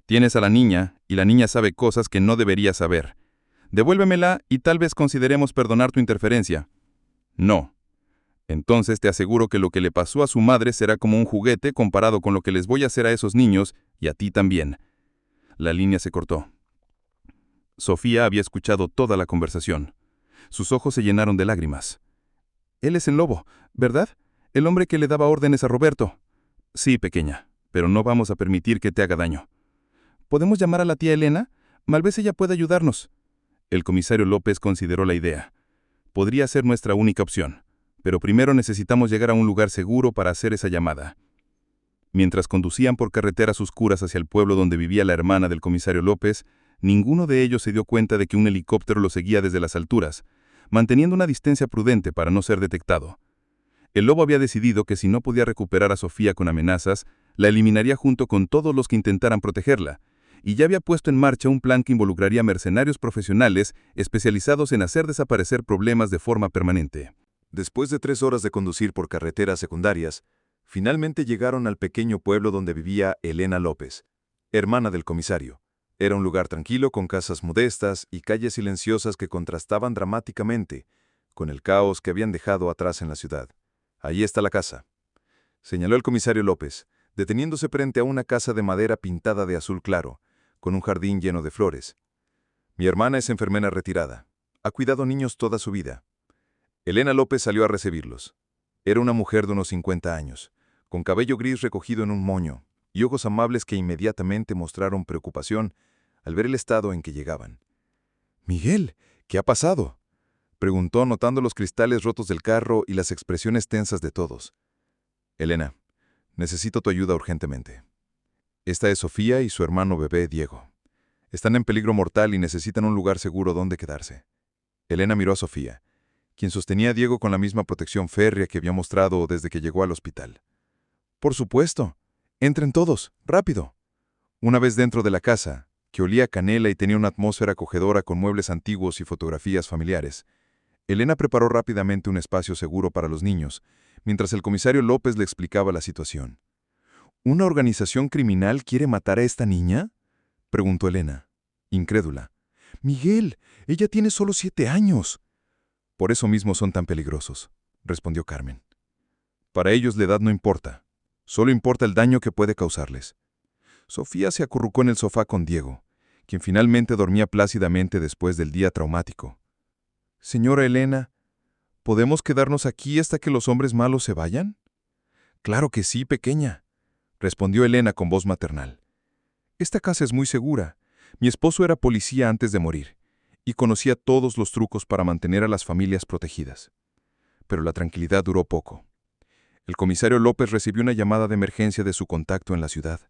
Tienes a la niña, y la niña sabe cosas que no debería saber. Devuélvemela y tal vez consideremos perdonar tu interferencia. No. Entonces te aseguro que lo que le pasó a su madre será como un juguete comparado con lo que les voy a hacer a esos niños y a ti también. La línea se cortó. Sofía había escuchado toda la conversación. Sus ojos se llenaron de lágrimas. Él es el lobo, ¿verdad? El hombre que le daba órdenes a Roberto. Sí, pequeña, pero no vamos a permitir que te haga daño. ¿Podemos llamar a la tía Elena? Tal vez ella pueda ayudarnos. El comisario López consideró la idea. Podría ser nuestra única opción, pero primero necesitamos llegar a un lugar seguro para hacer esa llamada. Mientras conducían por carreteras oscuras hacia el pueblo donde vivía la hermana del comisario López, ninguno de ellos se dio cuenta de que un helicóptero lo seguía desde las alturas, manteniendo una distancia prudente para no ser detectado. El lobo había decidido que si no podía recuperar a Sofía con amenazas, la eliminaría junto con todos los que intentaran protegerla, y ya había puesto en marcha un plan que involucraría mercenarios profesionales especializados en hacer desaparecer problemas de forma permanente. Después de 3 horas de conducir por carreteras secundarias, finalmente llegaron al pequeño pueblo donde vivía Elena López, hermana del comisario. Era un lugar tranquilo con casas modestas y calles silenciosas que contrastaban dramáticamente con el caos que habían dejado atrás en la ciudad. Ahí está la casa, señaló el comisario López, deteniéndose frente a una casa de madera pintada de azul claro, con un jardín lleno de flores. Mi hermana es enfermera retirada. Ha cuidado niños toda su vida. Elena López salió a recibirlos. Era una mujer de unos 50 años, con cabello gris recogido en un moño y ojos amables que inmediatamente mostraron preocupación al ver el estado en que llegaban. «Miguel, ¿qué ha pasado?», preguntó notando los cristales rotos del carro y las expresiones tensas de todos. «Elena, necesito tu ayuda urgentemente. Esta es Sofía y su hermano bebé Diego. Están en peligro mortal y necesitan un lugar seguro donde quedarse». Elena miró a Sofía, quien sostenía a Diego con la misma protección férrea que había mostrado desde que llegó al hospital. «Por supuesto. Entren todos, rápido». Una vez dentro de la casa, que olía a canela y tenía una atmósfera acogedora con muebles antiguos y fotografías familiares, Elena preparó rápidamente un espacio seguro para los niños, mientras el comisario López le explicaba la situación. «¿Una organización criminal quiere matar a esta niña?», preguntó Elena, incrédula. «Miguel, ella tiene solo 7 años». «Por eso mismo son tan peligrosos», respondió Carmen. «Para ellos la edad no importa. Solo importa el daño que puede causarles». Sofía se acurrucó en el sofá con Diego, quien finalmente dormía plácidamente después del día traumático. «Señora Elena, ¿podemos quedarnos aquí hasta que los hombres malos se vayan?». «Claro que sí, pequeña», respondió Elena con voz maternal. «Esta casa es muy segura. Mi esposo era policía antes de morir y conocía todos los trucos para mantener a las familias protegidas». Pero la tranquilidad duró poco. El comisario López recibió una llamada de emergencia de su contacto en la ciudad.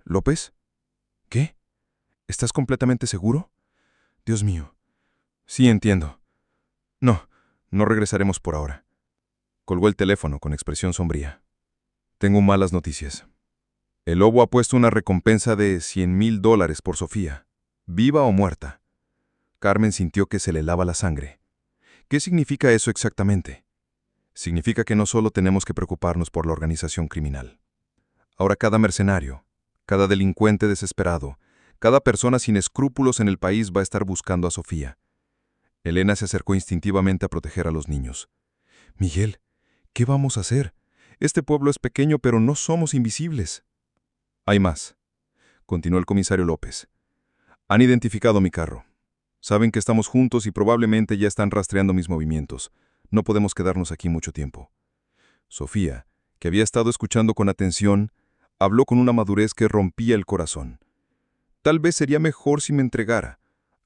«¿López? ¿Qué? ¿Estás completamente seguro? Dios mío. Sí, entiendo. No regresaremos por ahora». Colgó el teléfono con expresión sombría. «Tengo malas noticias. El lobo ha puesto una recompensa de $100,000 por Sofía, viva o muerta». Carmen sintió que se le helaba la sangre. «¿Qué significa eso exactamente?». «Significa que no solo tenemos que preocuparnos por la organización criminal. Ahora cada mercenario, cada delincuente desesperado, cada persona sin escrúpulos en el país va a estar buscando a Sofía». Elena se acercó instintivamente a proteger a los niños. «Miguel, ¿qué vamos a hacer? Este pueblo es pequeño, pero no somos invisibles». «Hay más», continuó el comisario López. «Han identificado mi carro. Saben que estamos juntos y probablemente ya están rastreando mis movimientos. No podemos quedarnos aquí mucho tiempo». Sofía, que había estado escuchando con atención, habló con una madurez que rompía el corazón. «Tal vez sería mejor si me entregara.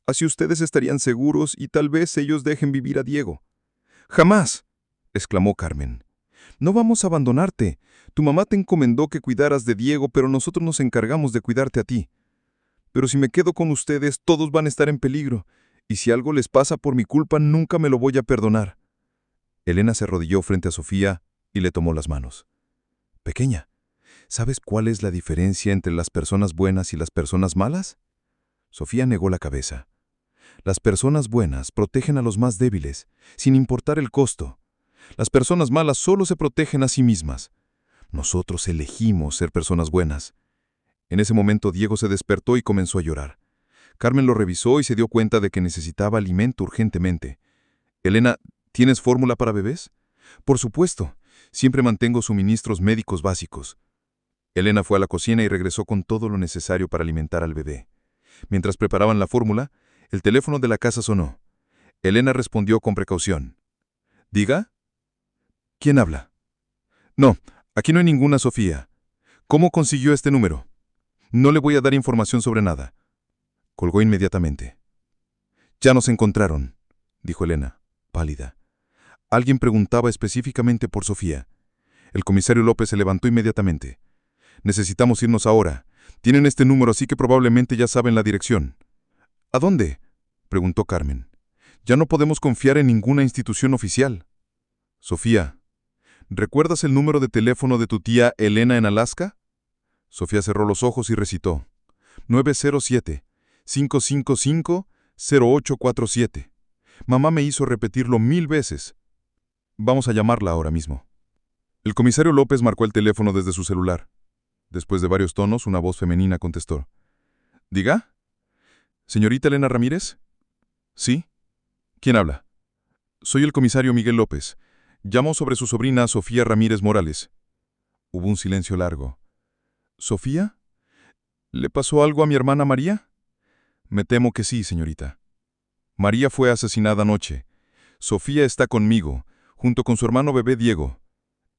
Así ustedes estarían seguros y tal vez ellos dejen vivir a Diego». «¡Jamás!», exclamó Carmen. «No vamos a abandonarte. Tu mamá te encomendó que cuidaras de Diego, pero nosotros nos encargamos de cuidarte a ti. Pero si me quedo con ustedes, todos van a estar en peligro, y si algo les pasa por mi culpa, nunca me lo voy a perdonar». Elena se arrodilló frente a Sofía y le tomó las manos. «Pequeña, ¿sabes cuál es la diferencia entre las personas buenas y las personas malas?». Sofía negó la cabeza. «Las personas buenas protegen a los más débiles, sin importar el costo. Las personas malas solo se protegen a sí mismas. Nosotros elegimos ser personas buenas». En ese momento Diego se despertó y comenzó a llorar. Carmen lo revisó y se dio cuenta de que necesitaba alimento urgentemente. «Elena, ¿tienes fórmula para bebés?». «Por supuesto. Siempre mantengo suministros médicos básicos». Elena fue a la cocina y regresó con todo lo necesario para alimentar al bebé. Mientras preparaban la fórmula, el teléfono de la casa sonó. Elena respondió con precaución. «¿Diga?». «¿Quién habla?». «No, aquí no hay ninguna Sofía. ¿Cómo consiguió este número?». «No le voy a dar información sobre nada». Colgó inmediatamente. «Ya nos encontraron», dijo Elena, pálida. Alguien preguntaba específicamente por Sofía. El comisario López se levantó inmediatamente. «Necesitamos irnos ahora. Tienen este número, así que probablemente ya saben la dirección». «¿A dónde?», preguntó Carmen. «Ya no podemos confiar en ninguna institución oficial». «Sofía, ¿recuerdas el número de teléfono de tu tía Elena en Alaska?». Sofía cerró los ojos y recitó. 907-555-0847. Mamá me hizo repetirlo 1000 veces. Vamos a llamarla ahora mismo. El comisario López marcó el teléfono desde su celular. Después de varios tonos, una voz femenina contestó. «¿Diga? ¿Señorita Elena Ramírez?». «Sí». «¿Quién habla?». Soy el comisario Miguel López. Llamo sobre su sobrina Sofía Ramírez Morales. Hubo un silencio largo. ¿Sofía? ¿Le pasó algo a mi hermana María? Me temo que sí, señorita. María fue asesinada anoche. Sofía está conmigo, junto con su hermano bebé Diego.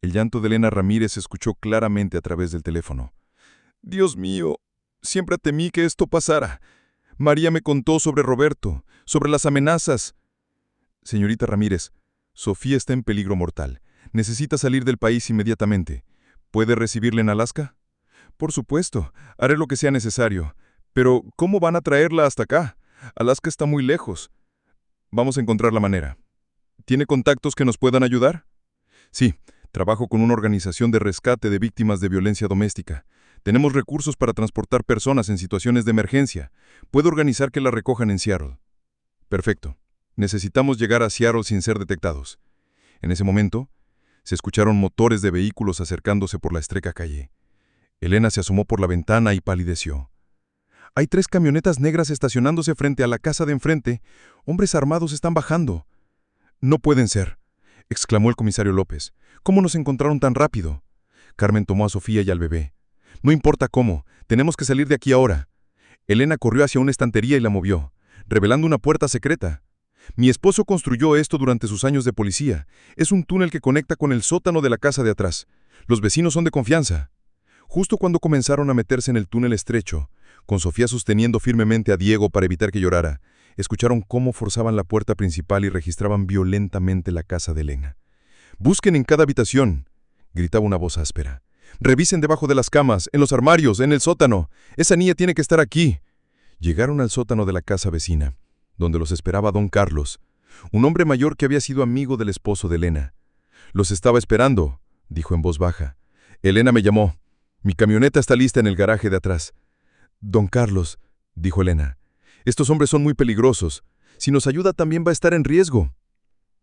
El llanto de Elena Ramírez se escuchó claramente a través del teléfono. Dios mío, siempre temí que esto pasara. María me contó sobre Roberto, sobre las amenazas. Señorita Ramírez, Sofía está en peligro mortal. Necesita salir del país inmediatamente. ¿Puede recibirla en Alaska? Por supuesto, haré lo que sea necesario. Pero, ¿cómo van a traerla hasta acá? Alaska está muy lejos. Vamos a encontrar la manera. ¿Tiene contactos que nos puedan ayudar? Sí, trabajo con una organización de rescate de víctimas de violencia doméstica. Tenemos recursos para transportar personas en situaciones de emergencia. Puedo organizar que la recojan en Seattle. Perfecto. Necesitamos llegar a Seattle sin ser detectados. En ese momento, se escucharon motores de vehículos acercándose por la estrecha calle. Elena se asomó por la ventana y palideció. Hay 3 camionetas negras estacionándose frente a la casa de enfrente. Hombres armados están bajando. No pueden ser, exclamó el comisario López. ¿Cómo nos encontraron tan rápido? Carmen tomó a Sofía y al bebé. No importa cómo, tenemos que salir de aquí ahora. Elena corrió hacia una estantería y la movió, revelando una puerta secreta. Mi esposo construyó esto durante sus años de policía. Es un túnel que conecta con el sótano de la casa de atrás. Los vecinos son de confianza. Justo cuando comenzaron a meterse en el túnel estrecho, con Sofía sosteniendo firmemente a Diego para evitar que llorara, escucharon cómo forzaban la puerta principal y registraban violentamente la casa de Elena. «Busquen en cada habitación», gritaba una voz áspera. «Revisen debajo de las camas, en los armarios, en el sótano. Esa niña tiene que estar aquí». Llegaron al sótano de la casa vecina, donde los esperaba don Carlos, un hombre mayor que había sido amigo del esposo de Elena. «Los estaba esperando», dijo en voz baja. «Elena me llamó. Mi camioneta está lista en el garaje de atrás». «Don Carlos», dijo Elena, «estos hombres son muy peligrosos. Si nos ayuda también va a estar en riesgo».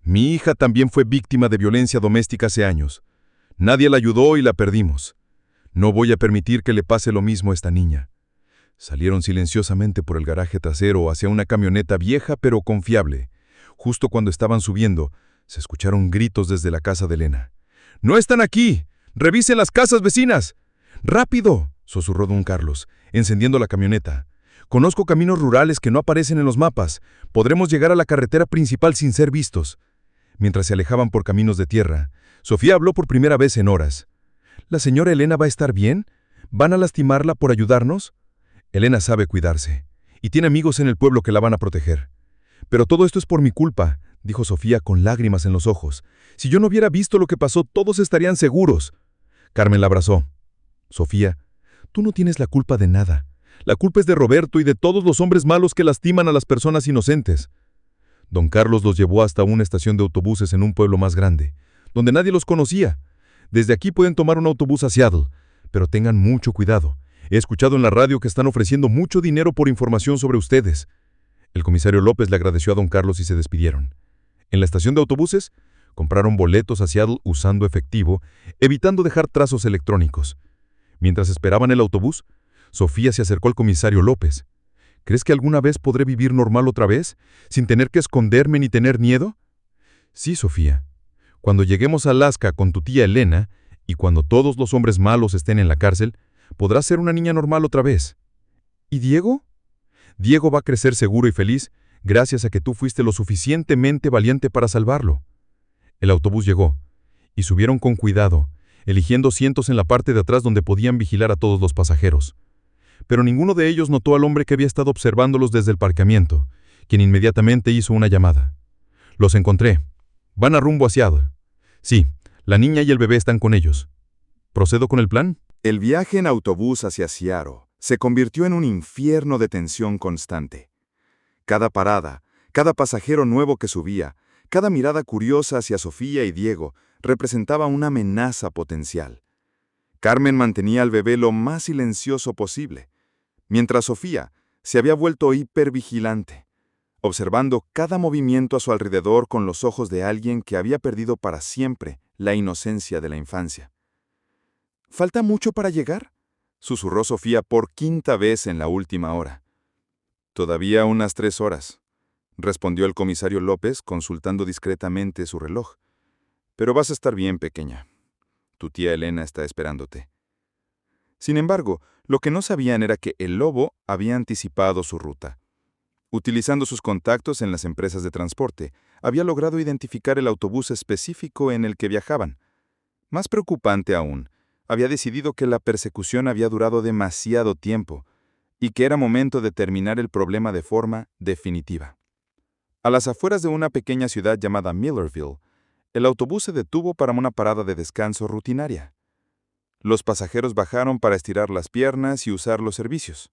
«Mi hija también fue víctima de violencia doméstica hace años. Nadie la ayudó y la perdimos. No voy a permitir que le pase lo mismo a esta niña». Salieron silenciosamente por el garaje trasero hacia una camioneta vieja pero confiable. Justo cuando estaban subiendo, se escucharon gritos desde la casa de Elena. «¡No están aquí! ¡Revisen las casas vecinas!» «¡Rápido!», susurró don Carlos, encendiendo la camioneta. «Conozco caminos rurales que no aparecen en los mapas. Podremos llegar a la carretera principal sin ser vistos». Mientras se alejaban por caminos de tierra, Sofía habló por primera vez en horas. «¿La señora Elena va a estar bien? ¿Van a lastimarla por ayudarnos?» «Elena sabe cuidarse, y tiene amigos en el pueblo que la van a proteger». «Pero todo esto es por mi culpa», dijo Sofía con lágrimas en los ojos. «Si yo no hubiera visto lo que pasó, todos estarían seguros». Carmen la abrazó. «Sofía, tú no tienes la culpa de nada. La culpa es de Roberto y de todos los hombres malos que lastiman a las personas inocentes». Don Carlos los llevó hasta una estación de autobuses en un pueblo más grande, donde nadie los conocía. «Desde aquí pueden tomar un autobús a Seattle, pero tengan mucho cuidado. He escuchado en la radio que están ofreciendo mucho dinero por información sobre ustedes». El comisario López le agradeció a don Carlos y se despidieron. En la estación de autobuses, compraron boletos a Seattle usando efectivo, evitando dejar trazos electrónicos. Mientras esperaban el autobús, Sofía se acercó al comisario López. «¿Crees que alguna vez podré vivir normal otra vez, sin tener que esconderme ni tener miedo?» «Sí, Sofía. Cuando lleguemos a Alaska con tu tía Elena, y cuando todos los hombres malos estén en la cárcel, podrás ser una niña normal otra vez». «¿Y Diego?» «Diego va a crecer seguro y feliz, gracias a que tú fuiste lo suficientemente valiente para salvarlo». El autobús llegó, y subieron con cuidado, eligiendo asientos en la parte de atrás donde podían vigilar a todos los pasajeros. Pero ninguno de ellos notó al hombre que había estado observándolos desde el aparcamiento, quien inmediatamente hizo una llamada. «Los encontré. Van a rumbo a Seattle. Sí, la niña y el bebé están con ellos. ¿Procedo con el plan?» El viaje en autobús hacia Seattle se convirtió en un infierno de tensión constante. Cada parada, cada pasajero nuevo que subía, cada mirada curiosa hacia Sofía y Diego representaba una amenaza potencial. Carmen mantenía al bebé lo más silencioso posible, mientras Sofía se había vuelto hipervigilante, observando cada movimiento a su alrededor con los ojos de alguien que había perdido para siempre la inocencia de la infancia. «¿Falta mucho para llegar?», susurró Sofía por 5ª vez en la última hora. «Todavía unas 3 horas», respondió el comisario López, consultando discretamente su reloj. Pero vas a estar bien, pequeña. Tu tía Elena está esperándote. Sin embargo, lo que no sabían era que el lobo había anticipado su ruta. Utilizando sus contactos en las empresas de transporte, había logrado identificar el autobús específico en el que viajaban. Más preocupante aún, había decidido que la persecución había durado demasiado tiempo y que era momento de terminar el problema de forma definitiva. A las afueras de una pequeña ciudad llamada Millerville, el autobús se detuvo para una parada de descanso rutinaria. Los pasajeros bajaron para estirar las piernas y usar los servicios.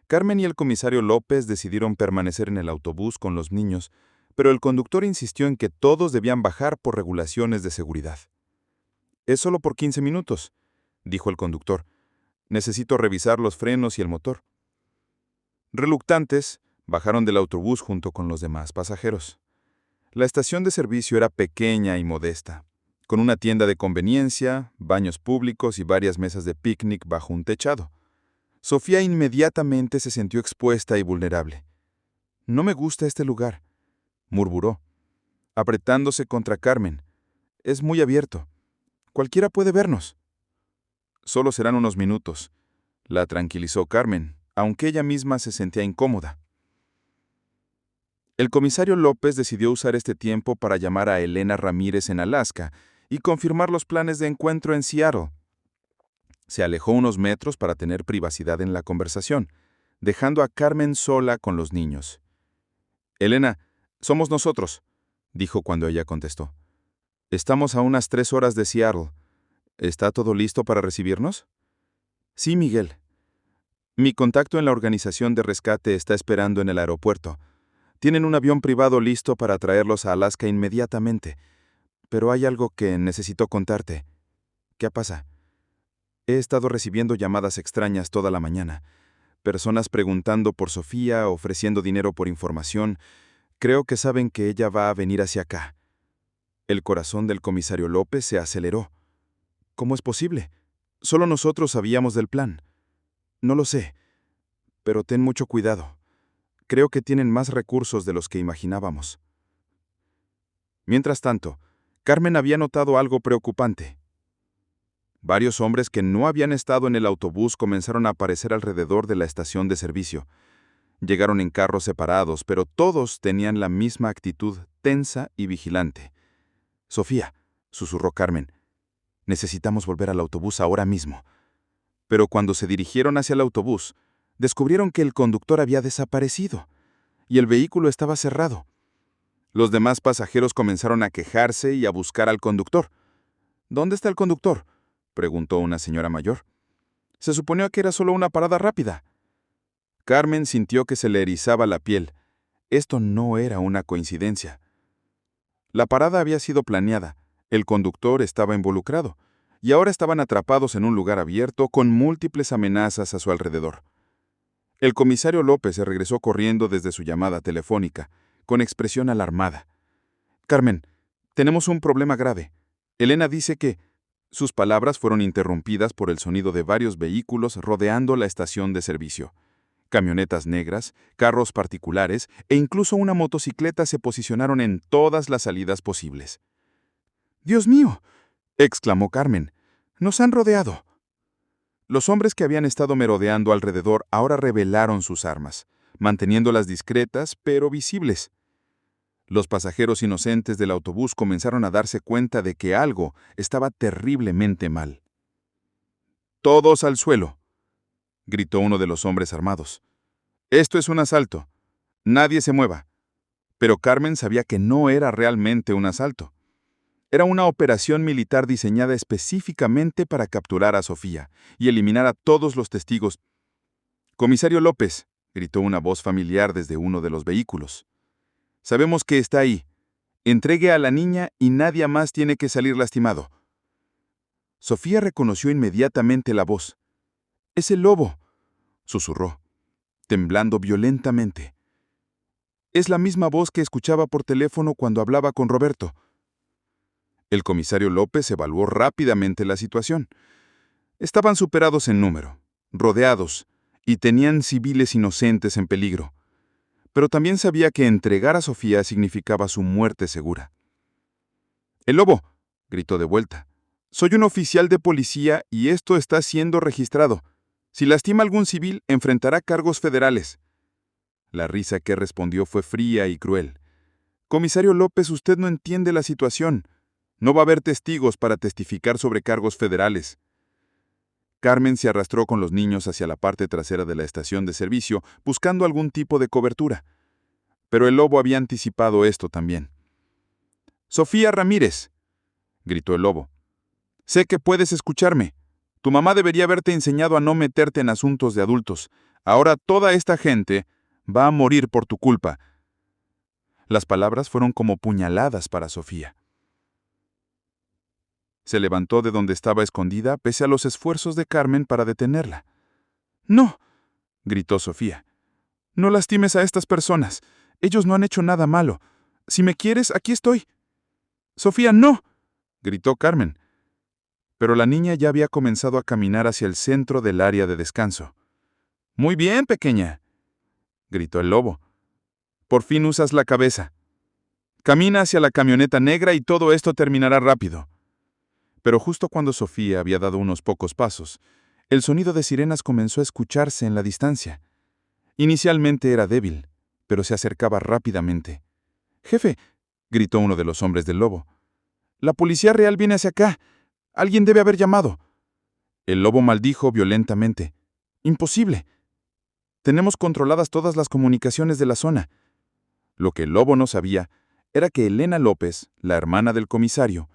Carmen y el comisario López decidieron permanecer en el autobús con los niños, pero el conductor insistió en que todos debían bajar por regulaciones de seguridad. «Es solo por 15 minutos», dijo el conductor. «Necesito revisar los frenos y el motor». Reluctantes, bajaron del autobús junto con los demás pasajeros. La estación de servicio era pequeña y modesta, con una tienda de conveniencia, baños públicos y varias mesas de picnic bajo un techado. Sofía inmediatamente se sintió expuesta y vulnerable. «No me gusta este lugar», murmuró, apretándose contra Carmen. «Es muy abierto. Cualquiera puede vernos». «Solo serán unos minutos», la tranquilizó Carmen, aunque ella misma se sentía incómoda. El comisario López decidió usar este tiempo para llamar a Elena Ramírez en Alaska y confirmar los planes de encuentro en Seattle. Se alejó unos metros para tener privacidad en la conversación, dejando a Carmen sola con los niños. «Elena, somos nosotros», dijo cuando ella contestó. «Estamos a unas 3 horas de Seattle. ¿Está todo listo para recibirnos?» «Sí, Miguel. Mi contacto en la organización de rescate está esperando en el aeropuerto. Tienen un avión privado listo para traerlos a Alaska inmediatamente. Pero hay algo que necesito contarte». «¿Qué pasa?» «He estado recibiendo llamadas extrañas toda la mañana. Personas preguntando por Sofía, ofreciendo dinero por información. Creo que saben que ella va a venir hacia acá». El corazón del comisario López se aceleró. «¿Cómo es posible? Solo nosotros sabíamos del plan». «No lo sé, pero ten mucho cuidado. Creo que tienen más recursos de los que imaginábamos». Mientras tanto, Carmen había notado algo preocupante. Varios hombres que no habían estado en el autobús comenzaron a aparecer alrededor de la estación de servicio. Llegaron en carros separados, pero todos tenían la misma actitud tensa y vigilante. «Sofía», susurró Carmen, «necesitamos volver al autobús ahora mismo». Pero cuando se dirigieron hacia el autobús, descubrieron que el conductor había desaparecido y el vehículo estaba cerrado. Los demás pasajeros comenzaron a quejarse y a buscar al conductor. «¿Dónde está el conductor?», preguntó una señora mayor. «Se suponía que era solo una parada rápida». Carmen sintió que se le erizaba la piel. Esto no era una coincidencia. La parada había sido planeada, el conductor estaba involucrado, y ahora estaban atrapados en un lugar abierto con múltiples amenazas a su alrededor. El comisario López se regresó corriendo desde su llamada telefónica, con expresión alarmada. «Carmen, tenemos un problema grave. Elena dice que...» Sus palabras fueron interrumpidas por el sonido de varios vehículos rodeando la estación de servicio. Camionetas negras, carros particulares e incluso una motocicleta se posicionaron en todas las salidas posibles. «¡Dios mío!», exclamó Carmen. «¡Nos han rodeado!». Los hombres que habían estado merodeando alrededor ahora revelaron sus armas, manteniéndolas discretas pero visibles. Los pasajeros inocentes del autobús comenzaron a darse cuenta de que algo estaba terriblemente mal. «¡Todos al suelo!», gritó uno de los hombres armados. «Esto es un asalto. Nadie se mueva». Pero Carmen sabía que no era realmente un asalto. Era una operación militar diseñada específicamente para capturar a Sofía y eliminar a todos los testigos. «Comisario López», gritó una voz familiar desde uno de los vehículos. «Sabemos que está ahí. Entregue a la niña y nadie más tiene que salir lastimado». Sofía reconoció inmediatamente la voz. «Es el lobo», susurró, temblando violentamente. «Es la misma voz que escuchaba por teléfono cuando hablaba con Roberto». El comisario López evaluó rápidamente la situación. Estaban superados en número, rodeados, y tenían civiles inocentes en peligro. pero también sabía que entregar a Sofía significaba su muerte segura. «¡El lobo!», gritó de vuelta. «Soy un oficial de policía y esto está siendo registrado. Si lastima a algún civil, enfrentará cargos federales». La risa que respondió fue fría y cruel. «Comisario López, usted no entiende la situación. No va a haber testigos para testificar sobre cargos federales». Carmen se arrastró con los niños hacia la parte trasera de la estación de servicio, buscando algún tipo de cobertura. Pero el lobo había anticipado esto también. «Sofía Ramírez», gritó el lobo. «Sé que puedes escucharme. Tu mamá debería haberte enseñado a no meterte en asuntos de adultos. Ahora toda esta gente va a morir por tu culpa». Las palabras fueron como puñaladas para Sofía. Se levantó de donde estaba escondida, pese a los esfuerzos de Carmen para detenerla. «No», gritó Sofía. «No lastimes a estas personas. Ellos no han hecho nada malo. Si me quieres, aquí estoy». «Sofía, no», gritó Carmen. Pero la niña ya había comenzado a caminar hacia el centro del área de descanso. «Muy bien, pequeña», gritó el lobo. «Por fin usas la cabeza. Camina hacia la camioneta negra y todo esto terminará rápido». Pero justo cuando Sofía había dado unos pocos pasos, el sonido de sirenas comenzó a escucharse en la distancia. Inicialmente era débil, pero se acercaba rápidamente. «Jefe», gritó uno de los hombres del lobo. «La policía real viene hacia acá. Alguien debe haber llamado». El lobo maldijo violentamente. «Imposible. Tenemos controladas todas las comunicaciones de la zona». Lo que el lobo no sabía era que Elena López, la hermana del comisario,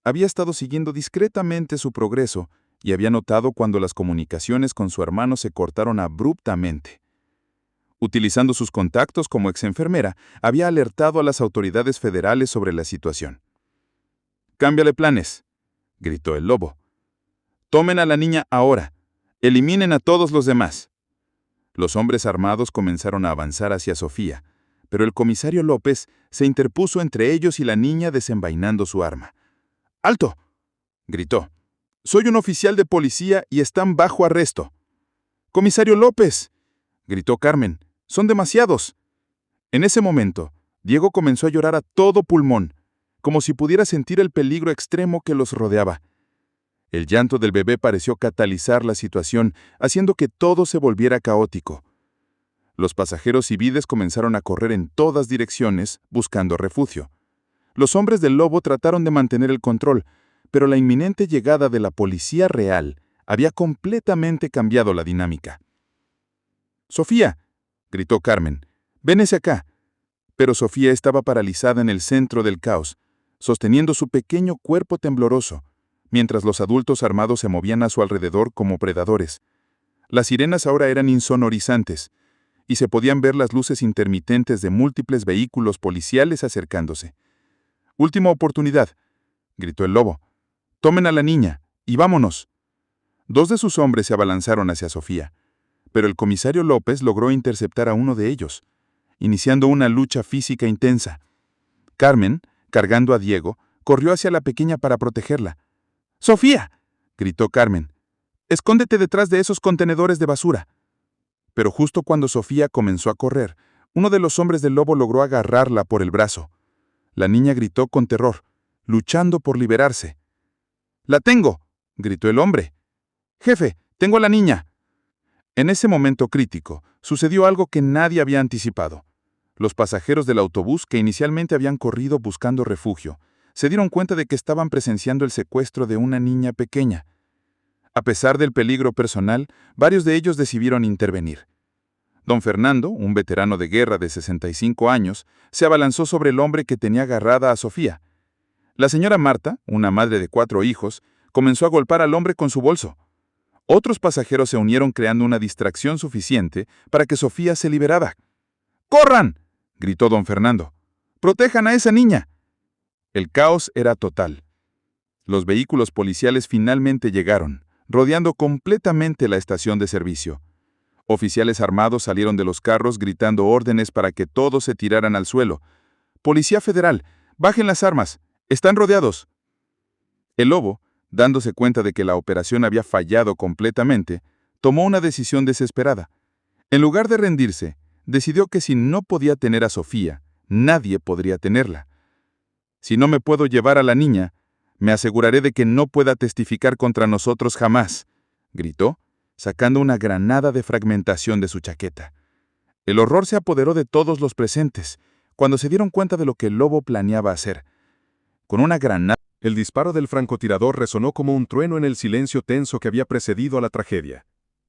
había estado siguiendo discretamente su progreso y había notado cuando las comunicaciones con su hermano se cortaron abruptamente. Utilizando sus contactos como exenfermera, había alertado a las autoridades federales sobre la situación. «Cámbiale planes», gritó el lobo. «Tomen a la niña ahora. Eliminen a todos los demás». Los hombres armados comenzaron a avanzar hacia Sofía, pero el comisario López se interpuso entre ellos y la niña desenvainando su arma. «¡Alto!», gritó. «Soy un oficial de policía y están bajo arresto». «¡Comisario López!», gritó Carmen. «Son demasiados». En ese momento, Diego comenzó a llorar a todo pulmón, como si pudiera sentir el peligro extremo que los rodeaba. El llanto del bebé pareció catalizar la situación, haciendo que todo se volviera caótico. Los pasajeros civiles comenzaron a correr en todas direcciones, buscando refugio. Los hombres del lobo trataron de mantener el control, pero la inminente llegada de la policía real había completamente cambiado la dinámica. «Sofía», gritó Carmen, «ven hacia acá». Pero Sofía estaba paralizada en el centro del caos, sosteniendo su pequeño cuerpo tembloroso, mientras los adultos armados se movían a su alrededor como predadores. Las sirenas ahora eran insonorizantes, y se podían ver las luces intermitentes de múltiples vehículos policiales acercándose. «Última oportunidad», gritó el lobo. «Tomen a la niña y vámonos». Dos de sus hombres se abalanzaron hacia Sofía, pero el comisario López logró interceptar a uno de ellos, iniciando una lucha física intensa. Carmen, cargando a Diego, corrió hacia la pequeña para protegerla. «¡Sofía!», gritó Carmen. «Escóndete detrás de esos contenedores de basura». Pero justo cuando Sofía comenzó a correr, uno de los hombres del lobo logró agarrarla por el brazo. La niña gritó con terror, luchando por liberarse. «¡La tengo!», gritó el hombre. «Jefe, tengo a la niña». En ese momento crítico, sucedió algo que nadie había anticipado. Los pasajeros del autobús, que inicialmente habían corrido buscando refugio, se dieron cuenta de que estaban presenciando el secuestro de una niña pequeña. A pesar del peligro personal, varios de ellos decidieron intervenir. Don Fernando, un veterano de guerra de 65 años, se abalanzó sobre el hombre que tenía agarrada a Sofía. La señora Marta, una madre de 4 hijos, comenzó a golpear al hombre con su bolso. Otros pasajeros se unieron creando una distracción suficiente para que Sofía se liberara. «¡Corran!», gritó don Fernando. «¡Protejan a esa niña!». El caos era total. Los vehículos policiales finalmente llegaron, rodeando completamente la estación de servicio. Oficiales armados salieron de los carros gritando órdenes para que todos se tiraran al suelo. «Policía Federal, bajen las armas. Están rodeados». El lobo, dándose cuenta de que la operación había fallado completamente, tomó una decisión desesperada. En lugar de rendirse, decidió que si no podía tener a Sofía, nadie podría tenerla. Si no me puedo llevar a la niña, me aseguraré de que no pueda testificar contra nosotros jamás, gritó, sacando una granada de fragmentación de su chaqueta. El horror se apoderó de todos los presentes, cuando se dieron cuenta de lo que el lobo planeaba hacer. Con una granada, el disparo del francotirador resonó como un trueno en el silencio tenso que había precedido a la tragedia.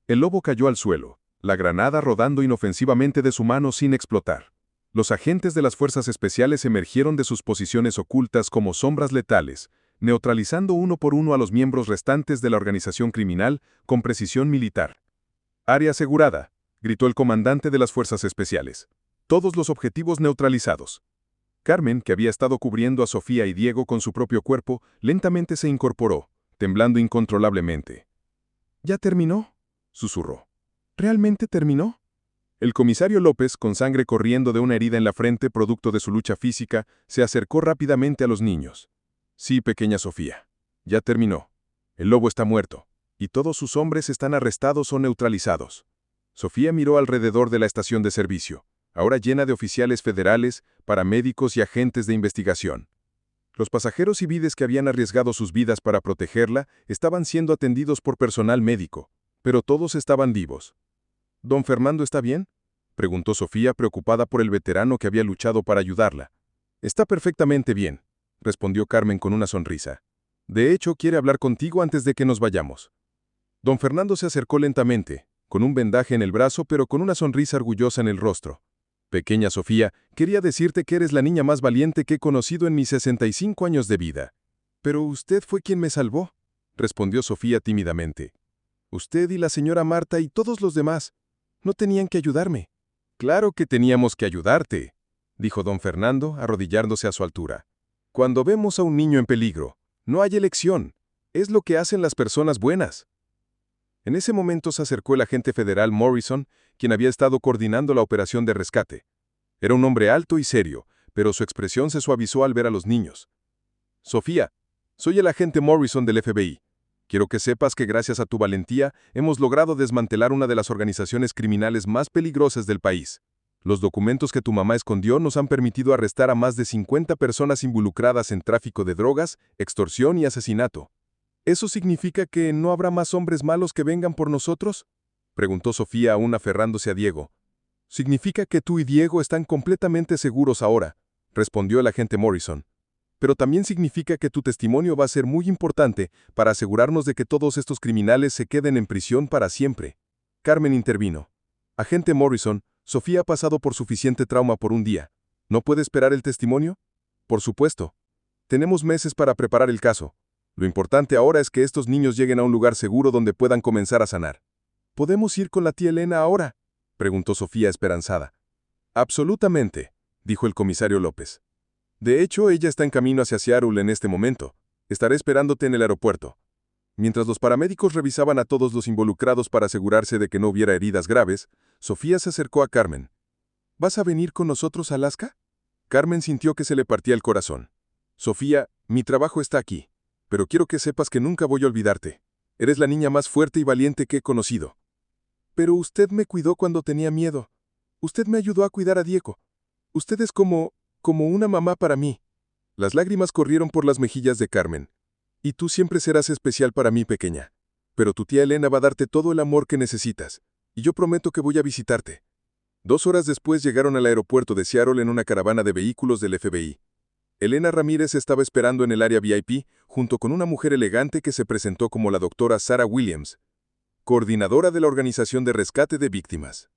El lobo cayó al suelo, la granada rodando inofensivamente de su mano sin explotar. Los agentes de las fuerzas especiales emergieron de sus posiciones ocultas como sombras letales, neutralizando uno por uno a los miembros restantes de la organización criminal con precisión militar. «Área asegurada», gritó el comandante de las fuerzas especiales. «Todos los objetivos neutralizados». Carmen, que había estado cubriendo a Sofía y Diego con su propio cuerpo, lentamente se incorporó, temblando incontrolablemente. «¿Ya terminó?», susurró. «¿Realmente terminó?». El comisario López, con sangre corriendo de una herida en la frente producto de su lucha física, se acercó rápidamente a los niños. «Sí, pequeña Sofía. Ya terminó. El lobo está muerto, y todos sus hombres están arrestados o neutralizados». Sofía miró alrededor de la estación de servicio, ahora llena de oficiales federales, paramédicos y agentes de investigación. Los pasajeros civiles que habían arriesgado sus vidas para protegerla estaban siendo atendidos por personal médico, pero todos estaban vivos. «¿Don Fernando está bien?», preguntó Sofía, preocupada por el veterano que había luchado para ayudarla. «Está perfectamente bien», respondió Carmen con una sonrisa. «De hecho, quiere hablar contigo antes de que nos vayamos». Don Fernando se acercó lentamente, con un vendaje en el brazo pero con una sonrisa orgullosa en el rostro. «Pequeña Sofía, quería decirte que eres la niña más valiente que he conocido en mis 65 años de vida». «Pero usted fue quien me salvó», respondió Sofía tímidamente. «Usted y la señora Marta y todos los demás. No tenían que ayudarme». «Claro que teníamos que ayudarte», dijo don Fernando, arrodillándose a su altura. «Cuando vemos a un niño en peligro, no hay elección. Es lo que hacen las personas buenas». En ese momento se acercó el agente federal Morrison, quien había estado coordinando la operación de rescate. Era un hombre alto y serio, pero su expresión se suavizó al ver a los niños. «Sofía, soy el agente Morrison del FBI. Quiero que sepas que gracias a tu valentía hemos logrado desmantelar una de las organizaciones criminales más peligrosas del país. Los documentos que tu mamá escondió nos han permitido arrestar a más de 50 personas involucradas en tráfico de drogas, extorsión y asesinato». «¿Eso significa que no habrá más hombres malos que vengan por nosotros?», preguntó Sofía aún aferrándose a Diego. «Significa que tú y Diego están completamente seguros ahora», respondió el agente Morrison. «Pero también significa que tu testimonio va a ser muy importante para asegurarnos de que todos estos criminales se queden en prisión para siempre». Carmen intervino. «Agente Morrison, Sofía ha pasado por suficiente trauma por un día. ¿No puede esperar el testimonio?». «Por supuesto. Tenemos meses para preparar el caso. Lo importante ahora es que estos niños lleguen a un lugar seguro donde puedan comenzar a sanar». «¿Podemos ir con la tía Elena ahora?», preguntó Sofía esperanzada. «Absolutamente», dijo el comisario López. «De hecho, ella está en camino hacia Seattle en este momento. Estaré esperándote en el aeropuerto». Mientras los paramédicos revisaban a todos los involucrados para asegurarse de que no hubiera heridas graves, Sofía se acercó a Carmen. «¿Vas a venir con nosotros a Alaska?». Carmen sintió que se le partía el corazón. «Sofía, mi trabajo está aquí. Pero quiero que sepas que nunca voy a olvidarte. Eres la niña más fuerte y valiente que he conocido». «Pero usted me cuidó cuando tenía miedo. Usted me ayudó a cuidar a Diego. Usted es como una mamá para mí». Las lágrimas corrieron por las mejillas de Carmen. «Y tú siempre serás especial para mí, pequeña. Pero tu tía Elena va a darte todo el amor que necesitas. Y yo prometo que voy a visitarte». 2 horas después llegaron al aeropuerto de Seattle en una caravana de vehículos del FBI. Elena Ramírez estaba esperando en el área VIP, junto con una mujer elegante que se presentó como la doctora Sarah Williams, coordinadora de la Organización de Rescate de Víctimas.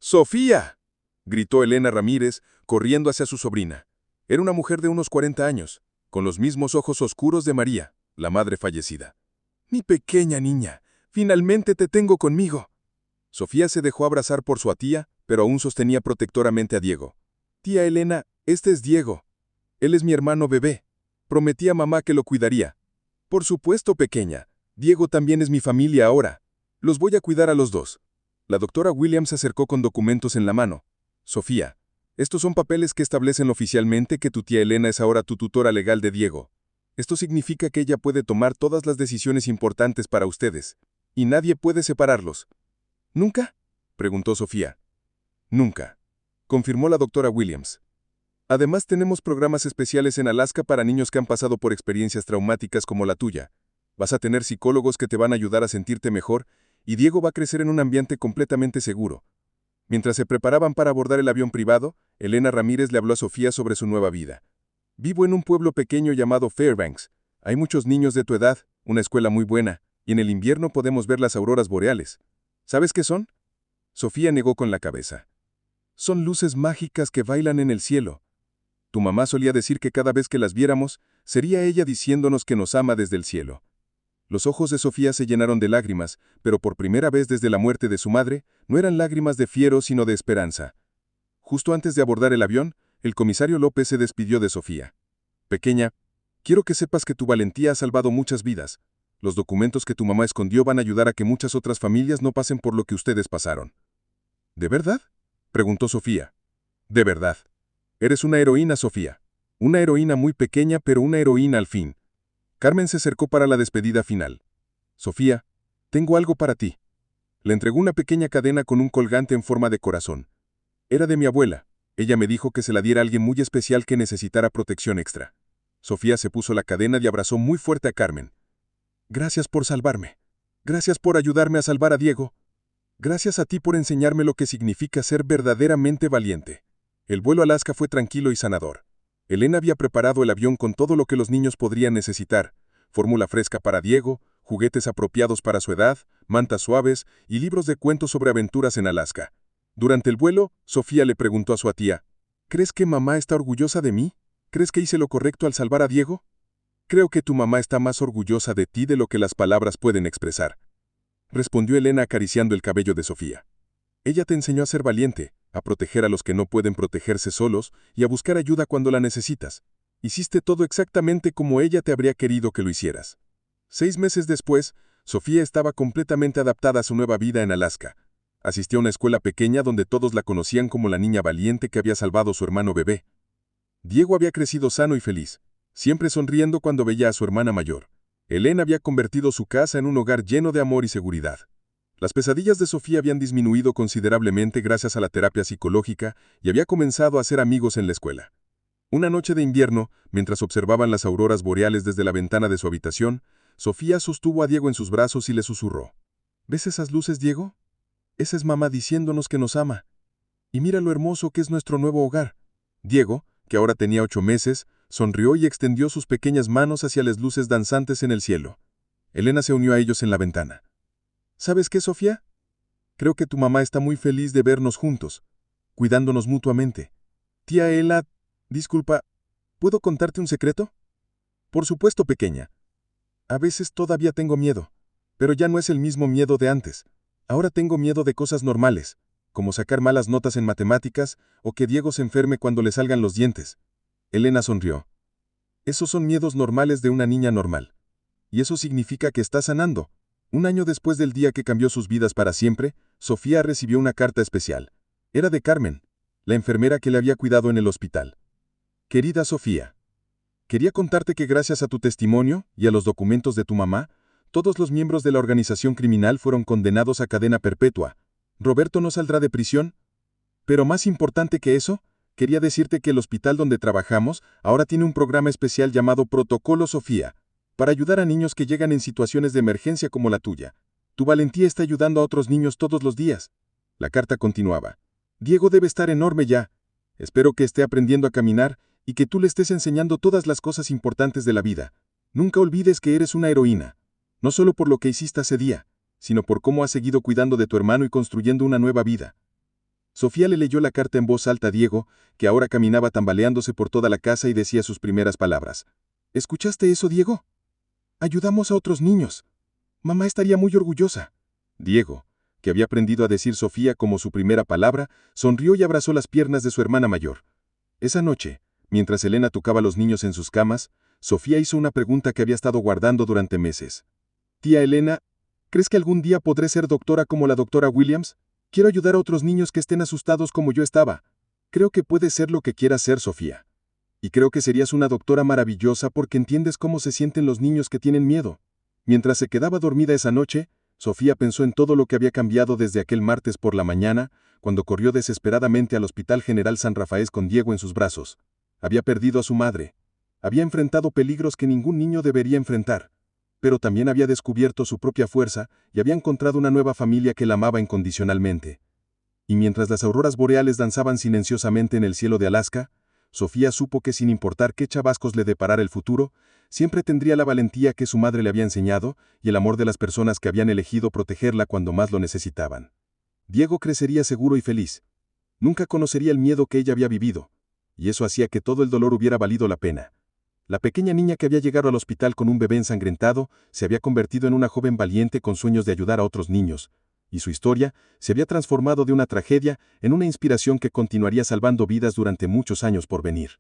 «¡Sofía!», gritó Elena Ramírez, corriendo hacia su sobrina. Era una mujer de unos 40 años, con los mismos ojos oscuros de María, la madre fallecida. «Mi pequeña niña, finalmente te tengo conmigo». Sofía se dejó abrazar por su tía, pero aún sostenía protectoramente a Diego. «Tía Elena, este es Diego. Él es mi hermano bebé. Prometí a mamá que lo cuidaría». «Por supuesto, pequeña. Diego también es mi familia ahora. Los voy a cuidar a los dos». La doctora Williams se acercó con documentos en la mano. «Sofía, estos son papeles que establecen oficialmente que tu tía Elena es ahora tu tutora legal de Diego. Esto significa que ella puede tomar todas las decisiones importantes para ustedes, y nadie puede separarlos». «¿Nunca?», preguntó Sofía. «Nunca», confirmó la doctora Williams. Además, tenemos programas especiales en Alaska para niños que han pasado por experiencias traumáticas como la tuya. Vas a tener psicólogos que te van a ayudar a sentirte mejor y Diego va a crecer en un ambiente completamente seguro. Mientras se preparaban para abordar el avión privado, Elena Ramírez le habló a Sofía sobre su nueva vida. Vivo en un pueblo pequeño llamado Fairbanks. Hay muchos niños de tu edad, una escuela muy buena, y en el invierno podemos ver las auroras boreales. ¿Sabes qué son? Sofía negó con la cabeza. Son luces mágicas que bailan en el cielo. Tu mamá solía decir que cada vez que las viéramos, sería ella diciéndonos que nos ama desde el cielo. Los ojos de Sofía se llenaron de lágrimas, pero por primera vez desde la muerte de su madre, no eran lágrimas de fiero sino de esperanza. Justo antes de abordar el avión, el comisario López se despidió de Sofía. Pequeña, quiero que sepas que tu valentía ha salvado muchas vidas. Los documentos que tu mamá escondió van a ayudar a que muchas otras familias no pasen por lo que ustedes pasaron. ¿De verdad? Preguntó Sofía. De verdad. Eres una heroína, Sofía. Una heroína muy pequeña, pero una heroína al fin. Carmen se acercó para la despedida final. Sofía, tengo algo para ti. Le entregó una pequeña cadena con un colgante en forma de corazón. Era de mi abuela. Ella me dijo que se la diera a alguien muy especial que necesitara protección extra. Sofía se puso la cadena y abrazó muy fuerte a Carmen. Gracias por salvarme. Gracias por ayudarme a salvar a Diego. Gracias a ti por enseñarme lo que significa ser verdaderamente valiente. El vuelo a Alaska fue tranquilo y sanador. Elena había preparado el avión con todo lo que los niños podrían necesitar: fórmula fresca para Diego, juguetes apropiados para su edad, mantas suaves y libros de cuentos sobre aventuras en Alaska. Durante el vuelo, Sofía le preguntó a su tía, ¿crees que mamá está orgullosa de mí? ¿Crees que hice lo correcto al salvar a Diego? Creo que tu mamá está más orgullosa de ti de lo que las palabras pueden expresar, respondió Elena acariciando el cabello de Sofía. Ella te enseñó a ser valiente, a proteger a los que no pueden protegerse solos y a buscar ayuda cuando la necesitas. Hiciste todo exactamente como ella te habría querido que lo hicieras. 6 meses después, Sofía estaba completamente adaptada a su nueva vida en Alaska. Asistió a una escuela pequeña donde todos la conocían como la niña valiente que había salvado a su hermano bebé. Diego había crecido sano y feliz, siempre sonriendo cuando veía a su hermana mayor. Elena había convertido su casa en un hogar lleno de amor y seguridad. Las pesadillas de Sofía habían disminuido considerablemente gracias a la terapia psicológica y había comenzado a hacer amigos en la escuela. Una noche de invierno, mientras observaban las auroras boreales desde la ventana de su habitación, Sofía sostuvo a Diego en sus brazos y le susurró. ¿Ves esas luces, Diego? Esa es mamá diciéndonos que nos ama. Y mira lo hermoso que es nuestro nuevo hogar. Diego, que ahora tenía 8 meses, sonrió y extendió sus pequeñas manos hacia las luces danzantes en el cielo. Elena se unió a ellos en la ventana. ¿Sabes qué, Sofía? Creo que tu mamá está muy feliz de vernos juntos, cuidándonos mutuamente. Tía Ela, disculpa, ¿puedo contarte un secreto? Por supuesto, pequeña. A veces todavía tengo miedo, pero ya no es el mismo miedo de antes. Ahora tengo miedo de cosas normales, como sacar malas notas en matemáticas o que Diego se enferme cuando le salgan los dientes. Elena sonrió. Esos son miedos normales de una niña normal. Y eso significa que está sanando. Un año después del día que cambió sus vidas para siempre, Sofía recibió una carta especial. Era de Carmen, la enfermera que le había cuidado en el hospital. Querida Sofía, quería contarte que gracias a tu testimonio y a los documentos de tu mamá, todos los miembros de la organización criminal fueron condenados a cadena perpetua. Roberto no saldrá de prisión. Pero más importante que eso, quería decirte que el hospital donde trabajamos ahora tiene un programa especial llamado Protocolo Sofía, para ayudar a niños que llegan en situaciones de emergencia como la tuya. Tu valentía está ayudando a otros niños todos los días. La carta continuaba. Diego debe estar enorme ya. Espero que esté aprendiendo a caminar y que tú le estés enseñando todas las cosas importantes de la vida. Nunca olvides que eres una heroína. No solo por lo que hiciste ese día, sino por cómo has seguido cuidando de tu hermano y construyendo una nueva vida. Sofía le leyó la carta en voz alta a Diego, que ahora caminaba tambaleándose por toda la casa y decía sus primeras palabras. ¿Escuchaste eso, Diego? Ayudamos a otros niños. Mamá estaría muy orgullosa. Diego, que había aprendido a decir Sofía como su primera palabra, sonrió y abrazó las piernas de su hermana mayor. Esa noche, mientras Elena tocaba a los niños en sus camas, Sofía hizo una pregunta que había estado guardando durante meses. Tía Elena, ¿crees que algún día podré ser doctora como la doctora Williams? Quiero ayudar a otros niños que estén asustados como yo estaba. Creo que puedes ser lo que quieras ser, Sofía. Y creo que serías una doctora maravillosa porque entiendes cómo se sienten los niños que tienen miedo. Mientras se quedaba dormida esa noche, Sofía pensó en todo lo que había cambiado desde aquel martes por la mañana, cuando corrió desesperadamente al Hospital General San Rafael con Diego en sus brazos. Había perdido a su madre. Había enfrentado peligros que ningún niño debería enfrentar. Pero también había descubierto su propia fuerza y había encontrado una nueva familia que la amaba incondicionalmente. Y mientras las auroras boreales danzaban silenciosamente en el cielo de Alaska, Sofía supo que sin importar qué chavascos le deparara el futuro, siempre tendría la valentía que su madre le había enseñado y el amor de las personas que habían elegido protegerla cuando más lo necesitaban. Diego crecería seguro y feliz. Nunca conocería el miedo que ella había vivido, y eso hacía que todo el dolor hubiera valido la pena. La pequeña niña que había llegado al hospital con un bebé ensangrentado se había convertido en una joven valiente con sueños de ayudar a otros niños, y su historia se había transformado de una tragedia en una inspiración que continuaría salvando vidas durante muchos años por venir.